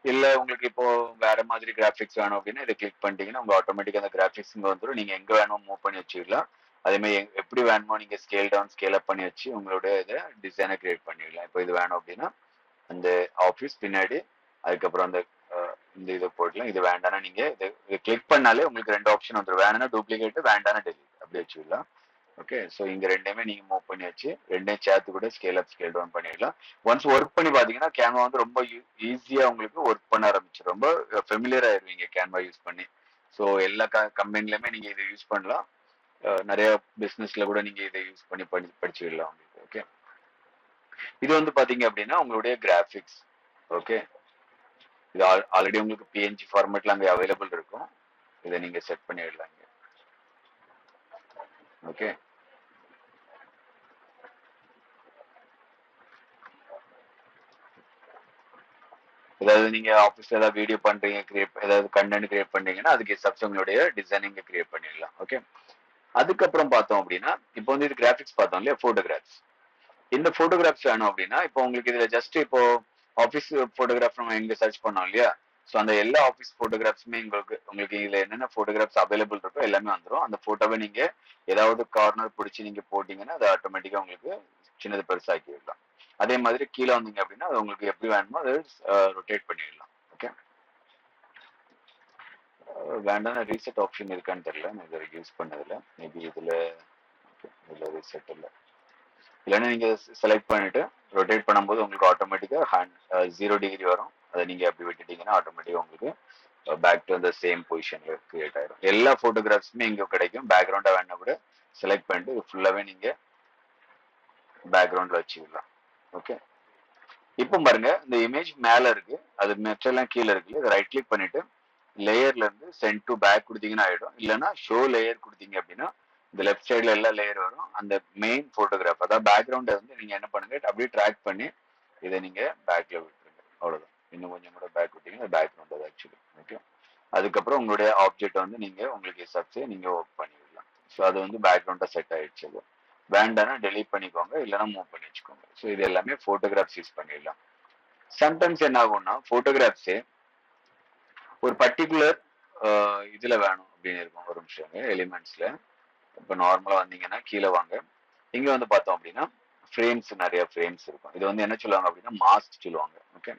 இல்ல உங்களுக்கு இப்போ வேற மாதிரி கிராஃபிக்ஸ் வேணும் அப்படின்னா இதை கிளிக் பண்ணிட்டீங்கன்னா உங்க ஆட்டோமேட்டிக்கா அந்த கிராஃபிக்ஸ் இங்க வந்துடும். நீங்க எங்க வேணுமோ மூவ் பண்ணி வச்சுக்கலாம். அதே மாதிரி எப்படி வேணுமோ நீங்க ஸ்கேல் டவுன் ஸ்கேல் அப் பண்ணி வச்சு உங்களுடைய இதை டிசைனை கிரியேட் பண்ணிடலாம். இப்போ இது வேணும் அப்படின்னா அந்த ஆஃபீஸ் பின்னாடி அதுக்கப்புறம் அந்த இந்த இதை போடலாம். இது வேண்டானா நீங்க இதை கிளிக் பண்ணாலே உங்களுக்கு ரெண்டு ஆப்ஷன் வந்துடும், வேணும்னா டூப்ளிகேட், வேண்டானா டெலிட், அப்படி வச்சுக்கலாம். ஓகே, ஸோ இங்க ரெண்டையுமே நீங்க மூவ் பண்ணி வச்சு ரெண்டையும் சேர்த்து கூட ஸ்கேல் அப் ஸ்கேல் டவுன் பண்ணிடலாம். ஒன்ஸ் ஒர்க் பண்ணி பாத்தீங்கன்னா கேன்வா வந்து ரொம்ப ஈஸியா உங்களுக்கு ஒர்க் பண்ண ஆரம்பிச்சு, ரொம்ப ஃபெமிலியர் ஆயிருவீங்க கேன்வா யூஸ் பண்ணி. ஸோ எல்லா கம்பெனிலுமே நீங்க இதை யூஸ் பண்ணலாம். நிறைய பிசினஸ்ல கூட நீங்க இதை யூஸ் பண்ணி படிச்சுக்கலாம் உங்களுக்கு. ஓகே, இது வந்து பாத்தீங்க அப்படின்னா உங்களுடைய கிராபிக்ஸ். ஓகே, இது ஆல்ரெடி உங்களுக்கு பிஎன்ஜி ஃபார்மேட்ல அங்கே அவைலபிள் இருக்கும், இதை நீங்க செட் பண்ணிடலாம். ஓகே, ஏதாவது நீங்க ஆஃபீஸ்ல ஏதாவது வீடியோ பண்றீங்க, ஏதாவது கண்டென்ட் கிரியேட் பண்றீங்கன்னா அதுக்கு சப்ஸ்ங்களுடைய டிசைனிங் கிரியேட் பண்ணிடலாம். ஓகே, அதுக்கப்புறம் பார்த்தோம் அப்படின்னா இப்போ வந்து இது கிராபிக்ஸ் பார்த்தோம் இல்லையா, போட்டோகிராஃப்ஸ். இந்த போட்டோகிராஃப்ஸ் வேணும் அப்படின்னா இப்போ உங்களுக்கு இதுல ஜஸ்ட் இப்போ ஆஃபீஸ் போட்டோகிராஃப் நம்ம எங்க சர்ச் பண்ணோம் இல்லையா, ஸோ அந்த எல்லா ஆஃபீஸ் போட்டோகிராஃப்ஸுமே உங்களுக்கு இதுல என்னென்ன போட்டோகிராஃப்ஸ் அவைலபிள் இருக்கோ எல்லாமே வந்துடும். அந்த போட்டோவை நீங்க ஏதாவது கார்னர் பிடிச்சி நீங்க போட்டீங்கன்னா அது ஆட்டோமேட்டிக்கா உங்களுக்கு சின்னது பெருசாக்கி விடலாம். அதே மாதிரி கீழே வந்தீங்க அப்படின்னா அது உங்களுக்கு எப்படி வேணுமோ அதை ரொட்டேட் பண்ணிடலாம். ஓகே, வேண்டாம் ரீசெட் ஆப்ஷன் இருக்கான்னு தெரியல, நான் இதை யூஸ் பண்ணதில்ல. மேபி இதுல ரீசெட் இல்லை. இல்லைன்னா நீங்க செலக்ட் பண்ணிட்டு ரொட்டேட் பண்ணும்போது உங்களுக்கு ஆட்டோமேட்டிக்கா 0 டிகிரி வரும். அதை நீங்க அப்படி விட்டுட்டீங்கன்னா ஆட்டோமேட்டிக்கா உங்களுக்கு பேக் டு அந்த சேம் பொசிஷன்ல கிரியேட் ஆயிடும். எல்லா போட்டோகிராஃப்ஸுமே இங்க கிடைக்கும். பேக்ரவுண்டா வேணா கூட செலக்ட் பண்ணிட்டு இது ஃபுல்லாவே நீங்க பேக்ரவுண்ட்ல வச்சுக்கலாம். ஓகே, இப்போ பாருங்க இந்த இமேஜ் மேல இருக்கு, அது மெச்செல்லாம் கீழே இருக்கு. இதை ரைட் கிளிக் பண்ணிட்டு லேயர்ல இருந்து சென்ட் டு பேக் கொடுத்தீங்கன்னா ஆயிடும். இல்லைன்னா ஷோ லேயர் கொடுத்தீங்க அப்படின்னா இந்த லெஃப்ட் சைட்ல எல்லா லேயர் வரும். அந்த மெயின் போட்டோகிராஃப் அதாவது பேக்ரவுண்டை வந்து நீங்க என்ன பண்ணுங்க அப்படியே ட்ராக் பண்ணி இதை நீங்க பேக்ல விட்டுருங்க. அவ்வளவுதான். இன்னும் கொஞ்சம் கூட பேக் விட்டீங்கன்னா பேக்ரவுண்ட் அது ஆக்சுவலி. ஓகே, அதுக்கப்புறம் உங்களுடைய ஆப்ஜெக்ட் வந்து நீங்க உங்களுக்கு சப்ஸே நீங்க ஒர்க் பண்ணிடலாம். ஸோ அது வந்து பேக்ரவுண்டா செட் ஆயிடுச்சு. அது வேண்டாம்னா டெலீட் பண்ணிக்கோங்க, இல்லைன்னா மூவ் பண்ணி வச்சுக்கோங்க. ஸோ இது எல்லாமே போட்டோகிராஃப்ஸ் யூஸ் பண்ணிடலாம். சம்டைம்ஸ் என்ன ஆகும்னா போட்டோகிராஃப்ஸே ஒரு பர்டிகுலர் இதுல வேணும் அப்படின்னு இருக்கும். ஒரு நிமிஷம், எலிமெண்ட்ஸ்ல இப்போ நார்மலா வந்தீங்கன்னா கீழே வாங்க, இங்க வந்து பார்த்தோம் அப்படின்னா ஃப்ரேம்ஸ், நிறைய ஃப்ரேம்ஸ் இருக்கும். இது வந்து என்ன சொல்லுவாங்க அப்படின்னா மாஸ்க் சொல்லுவாங்க. ஓகே,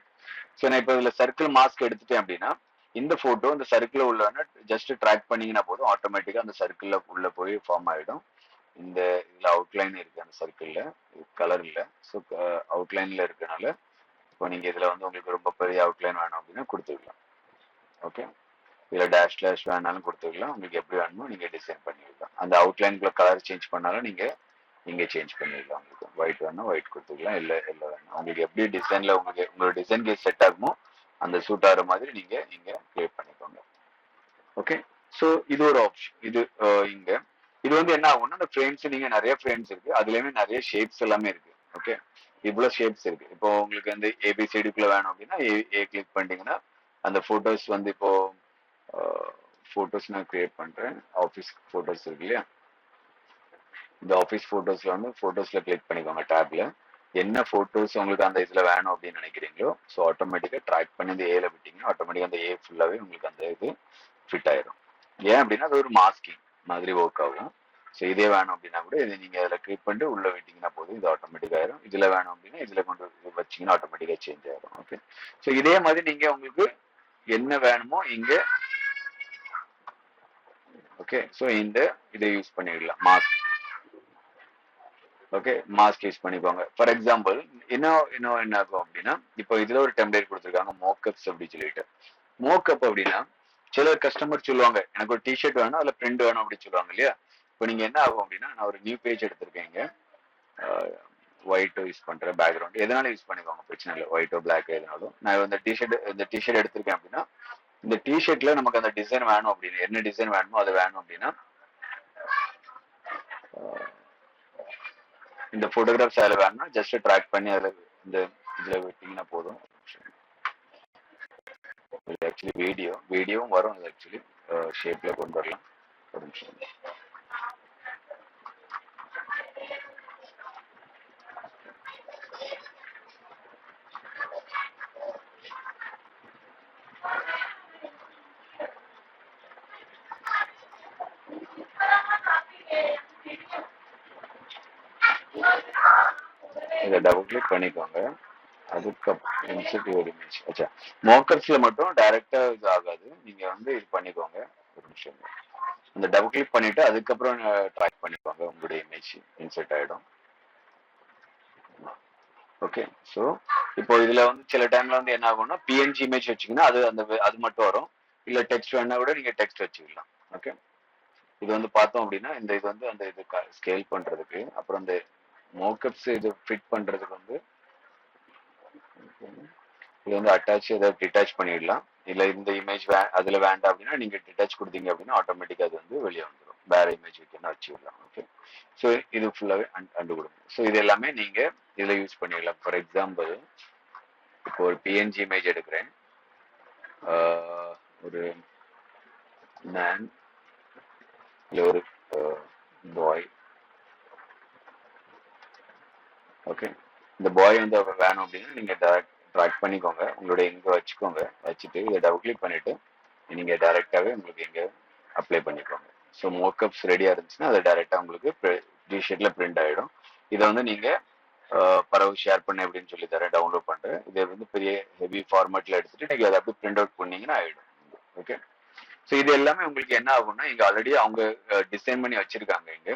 ஸோ நான் இப்போ இதுல சர்க்கிள் மாஸ்க் எடுத்துட்டேன் அப்படின்னா இந்த போட்டோ இந்த சர்க்கிள் உள்ள ஜஸ்ட் ட்ராக் பண்ணீங்கன்னா போதும், ஆட்டோமேட்டிக்கா அந்த சர்க்கிள்ல உள்ள போய் ஃபார்ம் ஆயிடும். இந்த இதுல அவுட்லைன் இருக்கு அந்த சர்க்கிள்ல, கலர் இல்ல. ஸோ அவுட்லைன்ல இருக்கனால இப்போ நீங்க இதுல வந்து உங்களுக்கு ரொம்ப பெரிய அவுட்லைன் வேணும் அப்படின்னா கொடுத்துக்கலாம். ஓகே, இதுல டேஷ் டேஷ் வேணாலும் கொடுத்துக்கலாம். உங்களுக்கு எப்படி வேணுமோ நீங்க டிசைன் பண்ணிக்கலாம். அந்த அவுட்லைனுக்குள்ள கலர் சேஞ்ச் பண்ணாலும் நீங்க சேஞ்ச் பண்ணிடலாம். உங்களுக்கு ஒயிட் வேணும் ஒயிட் கொடுத்துக்கலாம், இல்ல எல்லோ வேணும். உங்களுக்கு எப்படி டிசைன்ல உங்களோட டிசைன் செட் ஆகுமோ அந்த சூட் ஆகிற மாதிரி நீங்க கிரியேட் பண்ணிக்கோங்க. ஓகே, ஸோ இது ஒரு ஆப்ஷன். இது இங்க இது வந்து என்ன ஆகும்னா அந்த ஃப்ரேம்ஸ் நீங்க நிறைய ஃப்ரேம்ஸ் இருக்கு, அதுலயுமே நிறைய ஷேப்ஸ் எல்லாமே இருக்கு. ஓகே, இவ்வளவு ஷேப்ஸ் இருக்கு. இப்போ உங்களுக்கு வந்து ஏபிசிடிக்குள்ள வேணும் அப்படின்னா ஏ கிளிக் பண்ணிட்டீங்கன்னா அந்த போட்டோஸ் வந்து இப்போ போட்டோஸ் நான் கிரியேட் பண்றேன். ஆஃபீஸ் போட்டோஸ் இருக்கு இல்லையா, இந்த ஆஃபீஸ் போட்டோஸ்ல வந்து போட்டோஸ்ல கிளிக் பண்ணிக்கோங்க டேப்ல. என்ன போட்டோஸ் உங்களுக்கு அந்த இதுல வேணும் அப்படின்னு நினைக்கிறீங்களோ ஸோ ஆட்டோமேட்டிக்கா ட்ராக் பண்ணி இந்த ஏல விட்டீங்கன்னா ஆட்டோமேட்டிக்கா அந்த ஏ ஃபுல்லாவே உங்களுக்கு அந்த இது ஃபிட் ஆயிரும். ஏன் அப்படின்னா அது ஒரு மாஸ்கிங் மாதிரி ஒர்க் ஆகும். ஸோ இதே வேணும் அப்படின்னா கூட இதை நீங்க அதில் கிளிக் பண்ணிட்டு உள்ள விட்டீங்கன்னா போதும், இது ஆட்டோமேட்டிக் ஆயிரும். இதுல வேணும் அப்படின்னா இதுல கொண்டு வச்சீங்கன்னா ஆட்டோமேட்டிக்கா சேஞ்ச் ஆயிரும். ஓகே, ஸோ இதே மாதிரி நீங்க உங்களுக்கு என்ன வேணுமோ இங்க ஓகே, ஸோ இந்த இதை யூஸ் பண்ணிடலாம் மாஸ்க். ஓகே, மாஸ்க் யூஸ் பண்ணிக்கோங்க. ஃபார் எக்ஸாம்பிள் இன்னும் என்ன ஆகும் அப்படின்னா இப்போ இதுல ஒரு டெம்ப்ளேட் கொடுத்துருக்காங்க மோக்கப்ஸ் அப்படின்னு சொல்லிட்டு. மோக்கப் அப்படின்னா சில கஸ்டமர் சொல்லுவாங்க எனக்கு ஒரு டிஷர்ட் வேணும் அதுல பிரிண்ட் வேணும் அப்படின்னு சொல்லுவாங்க இல்லையா. இப்போ நீங்க என்ன ஆகும் அப்படின்னா நான் ஒரு நியூ பேஜ் எடுத்திருக்கேங்க, ஒயிட்டோ யூஸ் பண்றேன், பேக்ரவுண்ட் எதனால யூஸ் பண்ணிக்கோங்க பிரச்சனை இல்லை, ஒயிட்டோ பிளாக் எதனாலும். நான் இந்த டிஷர்ட் எடுத்திருக்கேன் அப்படின்னா இந்த டிஷர்ட்ல நமக்கு அந்த டிசைன் வேணும் அப்படின்னு என்ன டிசைன் வேணுமோ அது வேணும் அப்படின்னா இந்த போட்டோகிராஃப்ஸ் அதில் வேணும்னா ஜஸ்ட் ட்ராக் பண்ணி அதில் இந்த இதுல விட்டீங்கன்னா போதும். ஆக்சுவலி வீடியோவும் வரும், அது ஆக்சுவலி ஷேப்ல கொண்டு வரலாம். ஒரு நிமிஷம். இதை டபுள் கிளிக் பண்ணிக்கோங்க. அதுக்கப்புறம் இன்செர்ட் யுவர் இமேஜ். அச்சா, மோக்கப்ஸ்ல மட்டும் டைரக்டா இது ஆகாது, நீங்க வந்து இது பண்ணிக்கோங்க. ஒரு நிமிஷம், அந்த டபுள் கிளிக் பண்ணிட்டு அதுக்கப்புறம் ட்ராக் பண்ணிக்கோங்க, உங்களுடைய இமேஜ் இன்செர்ட் ஆயிடும். ஓகே, ஸோ இப்போ இதுல வந்து சில டைம்ல வந்து என்ன ஆகும்னா பிஎன்ஜி இமேஜ் வச்சீங்கன்னா அது மட்டும் வரும். இல்ல டெக்ஸ்ட் வேணா கூட நீங்க டெக்ஸ்ட் வச்சுக்கலாம். ஓகே, இது வந்து பார்த்தோம் அப்படின்னா இந்த இது வந்து அந்த இது ஸ்கேல் பண்றதுக்கு, அப்புறம் இந்த மோக்கப்ஸ் இது ஃபிட் பண்றதுக்கு வந்து இது வந்து அட்டாச் ஏதாவது டிட்டாச் பண்ணிடலாம். இல்ல இந்த இமேஜ் அதுல வேண்டாம் அப்படின்னா நீங்க டிட்டாச் கொடுத்தீங்க அப்படின்னா ஆட்டோமேட்டிக்கா அது வந்து வெளியே வந்துடும், வேற இமேஜ் வைக்கணும் வச்சுக்கலாம். ஓகே, ஸோ இது ஃபுல்லாவே அண்டு கொடுங்க. ஸோ இது எல்லாமே நீங்க இதுல யூஸ் பண்ணிடலாம். ஃபார் எக்ஸாம்பிள் இப்போ ஒரு பிஎன்ஜி இமேஜ் எடுக்கிறேன், ஒரு மேன் இல்ல ஒரு பாய். ஓகே, இந்த பாய் வந்து வேணும் அப்படின்னா நீங்க ட்ராக் பண்ணிக்கோங்க, உங்களுடைய இங்க வச்சுக்கோங்க, வச்சுட்டு இதை டபுள் கிளிக் பண்ணிட்டு நீங்க டைரக்டாவே உங்களுக்கு இங்க அப்ளை பண்ணிக்கோங்க. ஸோ மோக்கப்ஸ் ரெடியா இருந்துச்சுன்னா அது டைரக்டா உங்களுக்கு டிஷர்ட்ல பிரிண்ட் ஆயிடும். இதை வந்து நீங்க பரவு ஷேர் பண்ண அப்படின்னு சொல்லி தரேன், டவுன்லோட் பண்றேன். இதை வந்து பெரிய ஹெவி ஃபார்மேட்ல எடுத்துட்டு நீங்க அதை அப்படியே பிரிண்ட் அவுட் பண்ணீங்கன்னா ஆயிடும். ஓகே, ஸோ இது எல்லாமே உங்களுக்கு என்ன ஆகும்னா இங்க ஆல்ரெடி அவங்க டிசைன் பண்ணி வச்சிருக்காங்க இங்க,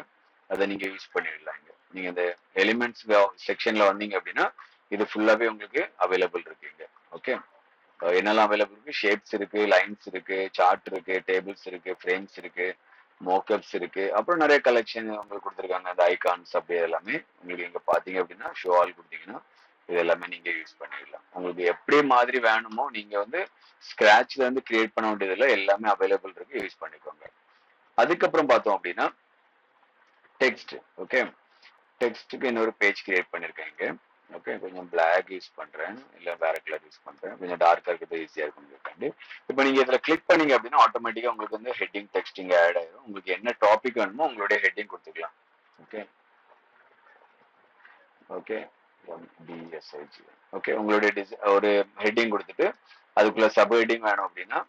அதை நீங்க யூஸ் பண்ணிடலாம். இங்க நீங்க இந்த எலிமெண்ட்ஸ் செக்ஷன்ல வந்தீங்க அப்படின்னா இது ஃபுல்லாவே உங்களுக்கு அவைலபிள் இருக்கு இங்க. ஓகே, என்னெல்லாம் அவைலபிள் இருக்கு, ஷேப்ஸ் இருக்கு, லைன்ஸ் இருக்கு, சார்ட் இருக்கு, டேபிள்ஸ் இருக்கு, ஃப்ரேம்ஸ் இருக்கு, மோக்கப்ஸ் இருக்கு, அப்புறம் நிறைய கலெக்ஷன் உங்களுக்கு கொடுத்துருக்காங்க, அந்த ஐகான்ஸ் அப்படி எல்லாமே உங்களுக்கு இங்க பாத்தீங்க அப்படின்னா ஷோ ஆல் கொடுத்தீங்கன்னா இது எல்லாமே நீங்க யூஸ் பண்ணிடலாம். உங்களுக்கு எப்படி மாதிரி வேணுமோ நீங்க வந்து ஸ்கிராச்ல இருந்து கிரியேட் பண்ண வேண்டியதுல எல்லாமே அவைலபிள் இருக்கு, யூஸ் பண்ணிக்கோங்க. அதுக்கப்புறம் பார்த்தோம் அப்படின்னா டெக்ஸ்ட். ஓகே, டெக்ஸ்ட்டுக்கு இன்னொரு பேஜ் கிரியேட் பண்ணிருக்கேன் இங்க. ஓகே, கொஞ்சம் பிளாக் யூஸ் பண்றேன், இல்ல வேற கலர் யூஸ் பண்றேன், கொஞ்சம் டார்க்கா இருக்கிறது ஈஸியா இருக்கும். இப்போ நீங்க இதுல கிளிக் பண்ணீங்க அப்படின்னா ஆட்டோமேட்டிக்கா உங்களுக்கு வந்து ஹெட்டிங் டெக்ஸ்ட் இங்க ஆட் ஆயிடும். உங்களுக்கு என்ன டாபிக் வேணுமோ உங்களுடைய ஹெட்டிங் கொடுத்துக்கலாம். Okay okay டிஎஸ்ஐஜி. ஓகே, உங்களுடைய ஒரு ஹெட்டிங் கொடுத்துட்டு அதுக்குள்ள சப் ஹெட்டிங் வேணும் அப்படின்னா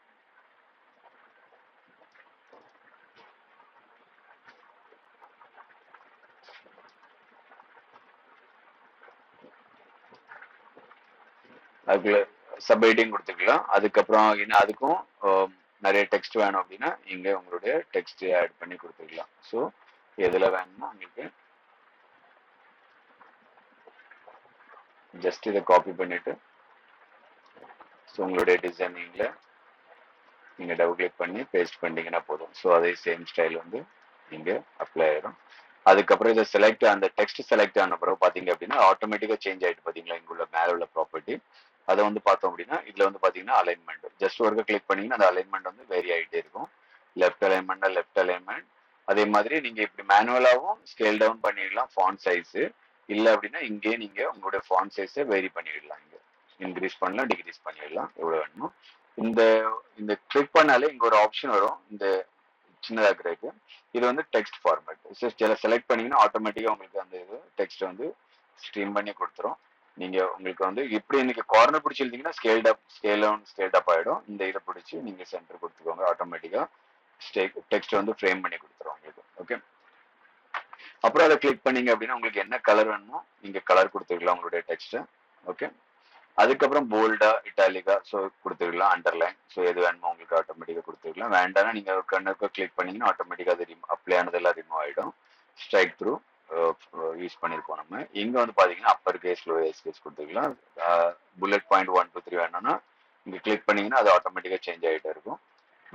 அதுக்குள்ள சப் ஹெட்டிங் கொடுத்துக்கலாம். அதுக்கப்புறம் இன்னும் அதுக்கும் நிறைய டெக்ஸ்ட் வேணும் அப்படின்னா இங்க உங்களுடைய டெக்ஸ்ட் ஆட் பண்ணி கொடுத்துக்கலாம். ஸோ எதுல வேணுமோ உங்களுக்கு ஜஸ்ட் இதை காப்பி பண்ணிட்டு ஸோ உங்களுடைய டிசைனிங்ல நீங்க டபுள் கிளிக் பண்ணி பேஸ்ட் பண்ணீங்கன்னா போதும். ஸோ அதே சேம் ஸ்டைல் வந்து இங்க அப்ளை ஆயிடும். அதுக்கப்புறம் இதை செலக்ட் அந்த டெக்ஸ்ட் செலக்ட் ஆன பிறகு பாத்தீங்க அப்படின்னா ஆட்டோமேட்டிக்கா சேஞ்ச் ஆயிட்டு பாத்தீங்களா இங்க உள்ள மேல உள்ள ப்ராப்பர்ட்டி. அதை வந்து பார்த்தோம் அப்படின்னா இதுல வந்து பாத்தீங்கன்னா அலைன்மெண்ட் ஜஸ்ட் ஒர்க்க கிளிக் பண்ணீங்கன்னா அந்த அலைன்மெண்ட் வந்து வேரி ஆகிட்டே இருக்கும். Left alignment left alignment. அதே மாதிரி நீங்க இப்படி மேனுவலாவும் ஸ்கேல் டவுன் பண்ணிடலாம் ஃபாண்ட் சைஸ். இல்ல அப்படின்னா இங்கே நீங்க உங்களுடைய ஃபாண்ட் சைஸை வேரி பண்ணிடலாம். இங்க இன்க்ரீஸ் பண்ணலாம் டிக்ரீஸ் பண்ணிடலாம் எவ்வளவு வேணுமோ. இந்த இந்த கிளிக் பண்ணாலே இங்க ஒரு ஆப்ஷன் வரும் இந்த சின்னதாக்குறதுக்கு. இது வந்து டெக்ஸ்ட் ஃபார்மேட். செலக்ட் பண்ணீங்கன்னா ஆட்டோமேட்டிக்கா உங்களுக்கு அந்த இது டெக்ஸ்ட் வந்து ஸ்ட்ரீம் பண்ணி கொடுத்துரும். நீங்க உங்களுக்கு வந்து இப்படி இன்னைக்கு கார்னர் பிடிச்சி எழுதிங்கன்னா ஸ்கேல்ட் அப் ஸ்கேல் டவுன் ஸ்கேல்ட் அப் ஆயிடும். இந்த இதை பிடிச்சி நீங்க சென்டர் கொடுத்துக்கோங்க, ஆட்டோமேட்டிக்கா டெக்ஸ்ட் வந்து ஃப்ரேம் பண்ணி கொடுத்துரும் உங்களுக்கு. ஓகே, அப்புறம் அதை கிளிக் பண்ணீங்க அப்படின்னா உங்களுக்கு என்ன கலர் வேணுமோ நீங்க கலர் கொடுத்துக்கலாம் உங்களுடைய டெக்ஸ்ட். ஓகே, அதுக்கப்புறம் போல்டா இட்டாலிக்கா ஸோ கொடுத்துக்கலாம், அண்டர்லைன் ஸோ எது வேணுமோ உங்களுக்கு ஆட்டோமேட்டிக்கா கொடுத்துக்கலாம். வேண்டாம்னா நீங்க கண்ணுக்கு கிளிக் பண்ணீங்கன்னா ஆட்டோமேட்டிக்கா அது அப்ளை ஆனதெல்லாம் ரிமூவ் ஆயிடும். ஸ்ட்ரைக் த்ரூ யூஸ் பண்ணிருக்கோம் நம்ம. இங்க வந்து பாத்தீங்கன்னா அப்பர் கேஸ் லோயர் கேஸ் கொடுத்துக்கலாம். புல்லட் பாயிண்ட் 1 2 3 வேணும்னா இங்க கிளிக் பண்ணீங்கன்னா அது ஆட்டோமேட்டிக்கா சேஞ்ச் ஆகிட்டே இருக்கும்.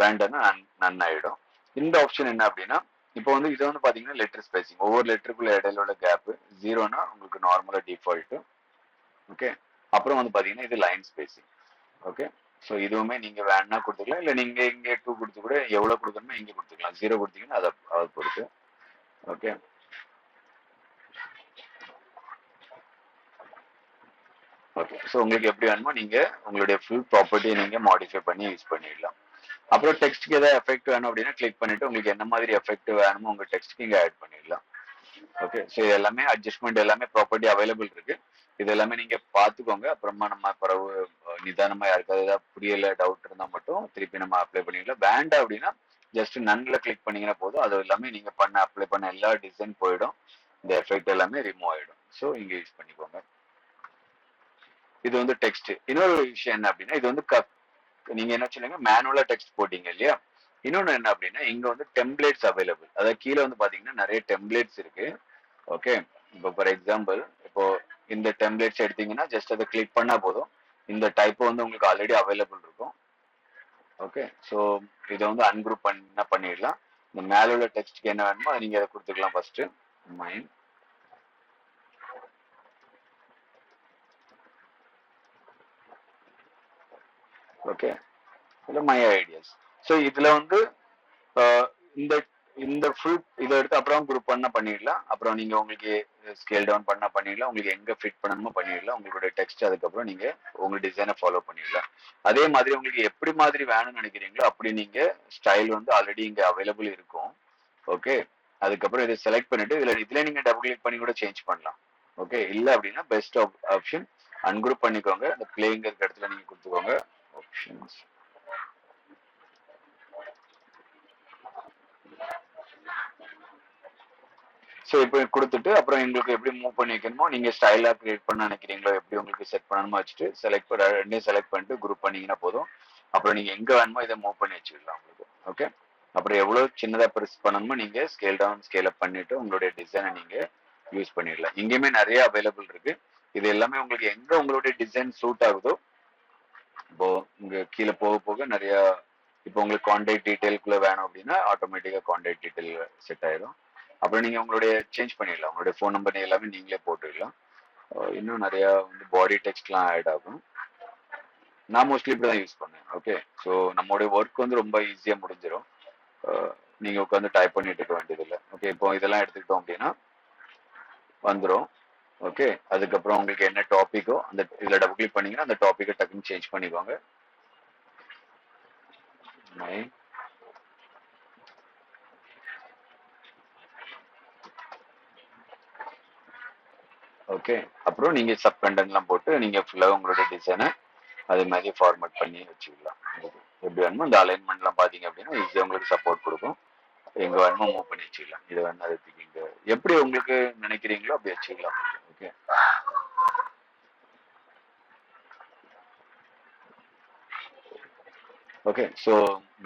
வேண்டாம்னா நன் ஆயிடும். இந்த ஆப்ஷன் என்ன அப்படின்னா இப்போ வந்து இது வந்து பாத்தீங்கன்னா லெட்டர் ஸ்பேசிங், ஒவ்வொரு லெட்டருக்குள்ள இடையில உள்ள கேப் 0னா உங்களுக்கு நார்மலா டிஃபால்ட். ஓகே, அப்புறம் வந்து பாத்தீங்கன்னா இது லைன் ஸ்பேசிங். ஓகே, ஸோ இதுவுமே நீங்க வேணா கொடுத்துக்கலாம், இல்லை நீங்க இங்கே 2 கொடுத்து கூட எவ்வளவு கொடுக்கணுமோ இங்கே கொடுத்துக்கலாம். 0 கொடுத்தீங்கன்னா அதை பொறுத்து. ஓகே, ஓகே, ஸோ உங்களுக்கு எப்படி வேணுமோ நீங்க உங்களுடைய ஃபுல் ப்ராப்பர்ட்டியை நீங்க மாடிஃபை பண்ணி யூஸ் பண்ணிடலாம். அப்புறம் டெக்ஸ்ட்க்கு ஏதாவது எஃபெக்ட் வேணும் அப்படின்னா கிளிக் பண்ணிட்டு உங்களுக்கு என்ன மாதிரி எஃபெக்ட் வேணுமோ உங்க டெக்ஸ்ட்க்கு இங்க ஆட் பண்ணிடலாம். ஓகே, ஸோ இது எல்லாமே அட்ஜஸ்ட்மெண்ட் எல்லாமே ப்ராப்பர்ட்டி அவைலபிள் இருக்கு. இது எல்லாமே நீங்க பாத்துக்கோங்க. அப்புறமா நம்ம பிறகு நிதானமா யாருக்காவது ஏதாவது புரியல டவுட் இருந்தா மட்டும் திருப்பி நம்ம அப்ளை பண்ணிக்கலாம். வேண்டாம் அப்படின்னா ஜஸ்ட் நன்ல கிளிக் பண்ணீங்கன்னா போதும், அது எல்லாமே நீங்க பண்ண அப்ளை பண்ண எல்லா டிசைன் போயிடும், இந்த எஃபெக்ட் எல்லாமே ரிமூவ் ஆயிடும். ஸோ இங்க யூஸ் பண்ணிக்கோங்க. இது வந்து டெக்ஸ்ட். இன்னொரு விஷயம் என்ன அப்படின்னா இது வந்து நீங்க என்ன சொல்லுங்க மேனுவலா டெக்ஸ்ட் போட்டீங்க இல்லையா. இன்னொன்னு என்ன அப்படின்னா இங்க வந்து டெம்ப்ளேட்ஸ் அவைலபிள், அதாவது கீழே வந்து பாத்தீங்கன்னா நிறைய டெம்ப்ளேட்ஸ் இருக்கு. ஓகே, இப்போ ஃபார் எக்ஸாம்பிள் இப்போ இந்த டெம்ப்ளேட்ஸ் எடுத்தீங்கன்னா ஜஸ்ட் அதை கிளிக் பண்ணா போதும், இந்த டைப் வந்து உங்களுக்கு ஆல்ரெடி அவைலபிள் இருக்கும். ஓகே, ஸோ இதை வந்து அன்குரூப் பண்ணிடலாம். இந்த மேல உள்ள டெக்ஸ்ட்க்கு என்ன வேணுமோ அதை நீங்க அதை கொடுத்துக்கலாம். First mind. ஓகே, இல்லை மை ஐடியாஸ். ஸோ இதுல வந்து இந்த இந்த ஃபுல் இதை எடுத்து அப்புறம் குரூப் பண்ண பண்ணிடலாம். அப்புறம் நீங்க உங்களுக்கு ஸ்கேல் டவுன் பண்ண பண்ணிடலாம், உங்களுக்கு எங்க ஃபிட் பண்ணணுமோ பண்ணிடலாம். உங்களுடைய டெக்ஸ்ட் அதுக்கப்புறம் நீங்க உங்க டிசைனை ஃபாலோ பண்ணிடலாம். அதே மாதிரி உங்களுக்கு எப்படி மாதிரி வேணும்னு நினைக்கிறீங்களோ அப்படி நீங்க ஸ்டைல் வந்து ஆல்ரெடி இங்க அவைலபிள் இருக்கும். ஓகே, அதுக்கப்புறம் இதை செலக்ட் பண்ணிட்டு இதுல நீங்க டபுள் கிளிக் பண்ணி கூட சேஞ்ச் பண்ணலாம். ஓகே, இல்லை அப்படின்னா பெஸ்ட் ஆப்ஷன் அன்குரூப் பண்ணிக்கோங்க. இந்த பிளேயிங் இருக்க இடத்துல நீங்க கொடுத்துக்கோங்க ஆப்ஷன்ஸ். ஸோ இப்போ கொடுத்துட்டு அப்புறம் எங்களுக்கு எப்படி மூவ் பண்ணி வைக்கணுமோ நீங்க ஸ்டைலா கிரியேட் பண்ண நினைக்கிறீங்களோ எப்படி உங்களுக்கு செட் பண்ணணுமோ வச்சுட்டு ரெண்டையும் செலக்ட் பண்ணிட்டு குரூப் பண்ணீங்கன்னா போதும். அப்புறம் நீங்க எங்க வேணுமோ இதை மூவ் பண்ணி வச்சுக்கலாம் உங்களுக்கு. ஓகே, அப்புறம் எவ்வளவு சின்னதா பெருசு பண்ணணுமோ நீங்க ஸ்கேல் டவுன் ஸ்கேல் அப் பண்ணிட்டு உங்களுடைய டிசைனை நீங்க யூஸ் பண்ணிடலாம். இங்கேயுமே நிறைய அவைலபிள் இருக்கு. இது எல்லாமே உங்களுக்கு எங்க உங்களுடைய டிசைன் சூட் ஆகுதோ இப்போ இங்க கீழே போக போக நிறைய இப்போ உங்களுக்கு கான்டாக்ட் டீடைல்குள்ள வேணும் அப்படின்னா ஆட்டோமேட்டிக்கா கான்டாக்ட் டீடைல் செட் ஆயிடும். அப்புறம் நீங்க உங்களுடைய சேஞ்ச் பண்ணிடலாம், உங்களுடைய ஃபோன் நம்பர் எல்லாமே நீங்களே போட்டுக்கலாம். இன்னும் நிறைய வந்து பாடி டெக்ஸ்ட்லாம் ஆட் ஆகும். நான் மோஸ்ட்லி இப்படி தான் யூஸ் பண்ணேன். ஓகே, ஸோ நம்மளுடைய ஒர்க் வந்து ரொம்ப ஈஸியாக முடிஞ்சிடும். நீங்க உட்காந்து டைப் பண்ணிட்டு இருக்க வேண்டியதில்லை. ஓகே, இப்போ இதெல்லாம் எடுத்துக்கிட்டோம் அப்படின்னா வந்துடும். ஓகே, அதுக்கப்புறம் உங்களுக்கு என்ன டாபிக்கோ அந்த இதில் டபுள் கிளிக் பண்ணீங்கன்னா அந்த டாப்பிக்கை டக்குன்னு சேஞ்ச் பண்ணிக்கோங்க. ஓகே, அப்புறம் நீங்க சப் கண்டென்ட்லாம் போட்டு நீங்க ஃபுல்லா உங்களுடைய டிசைனை அதே மாதிரி ஃபார்மேட் பண்ணி வச்சுக்கலாம். எப்படி வேணுமோ இந்த அலைன்மெண்ட்லாம் பாத்தீங்க அப்படின்னா ஈஸியாக உங்களுக்கு சப்போர்ட் கொடுக்கும். எங்க வேணுமோ மூவ் பண்ணி வச்சுக்கலாம். இது வேணும் அது நீங்க எப்படி உங்களுக்கு நினைக்கிறீங்களோ அப்படி வச்சுக்கலாம். ஓகே, ஓகே, ஸோ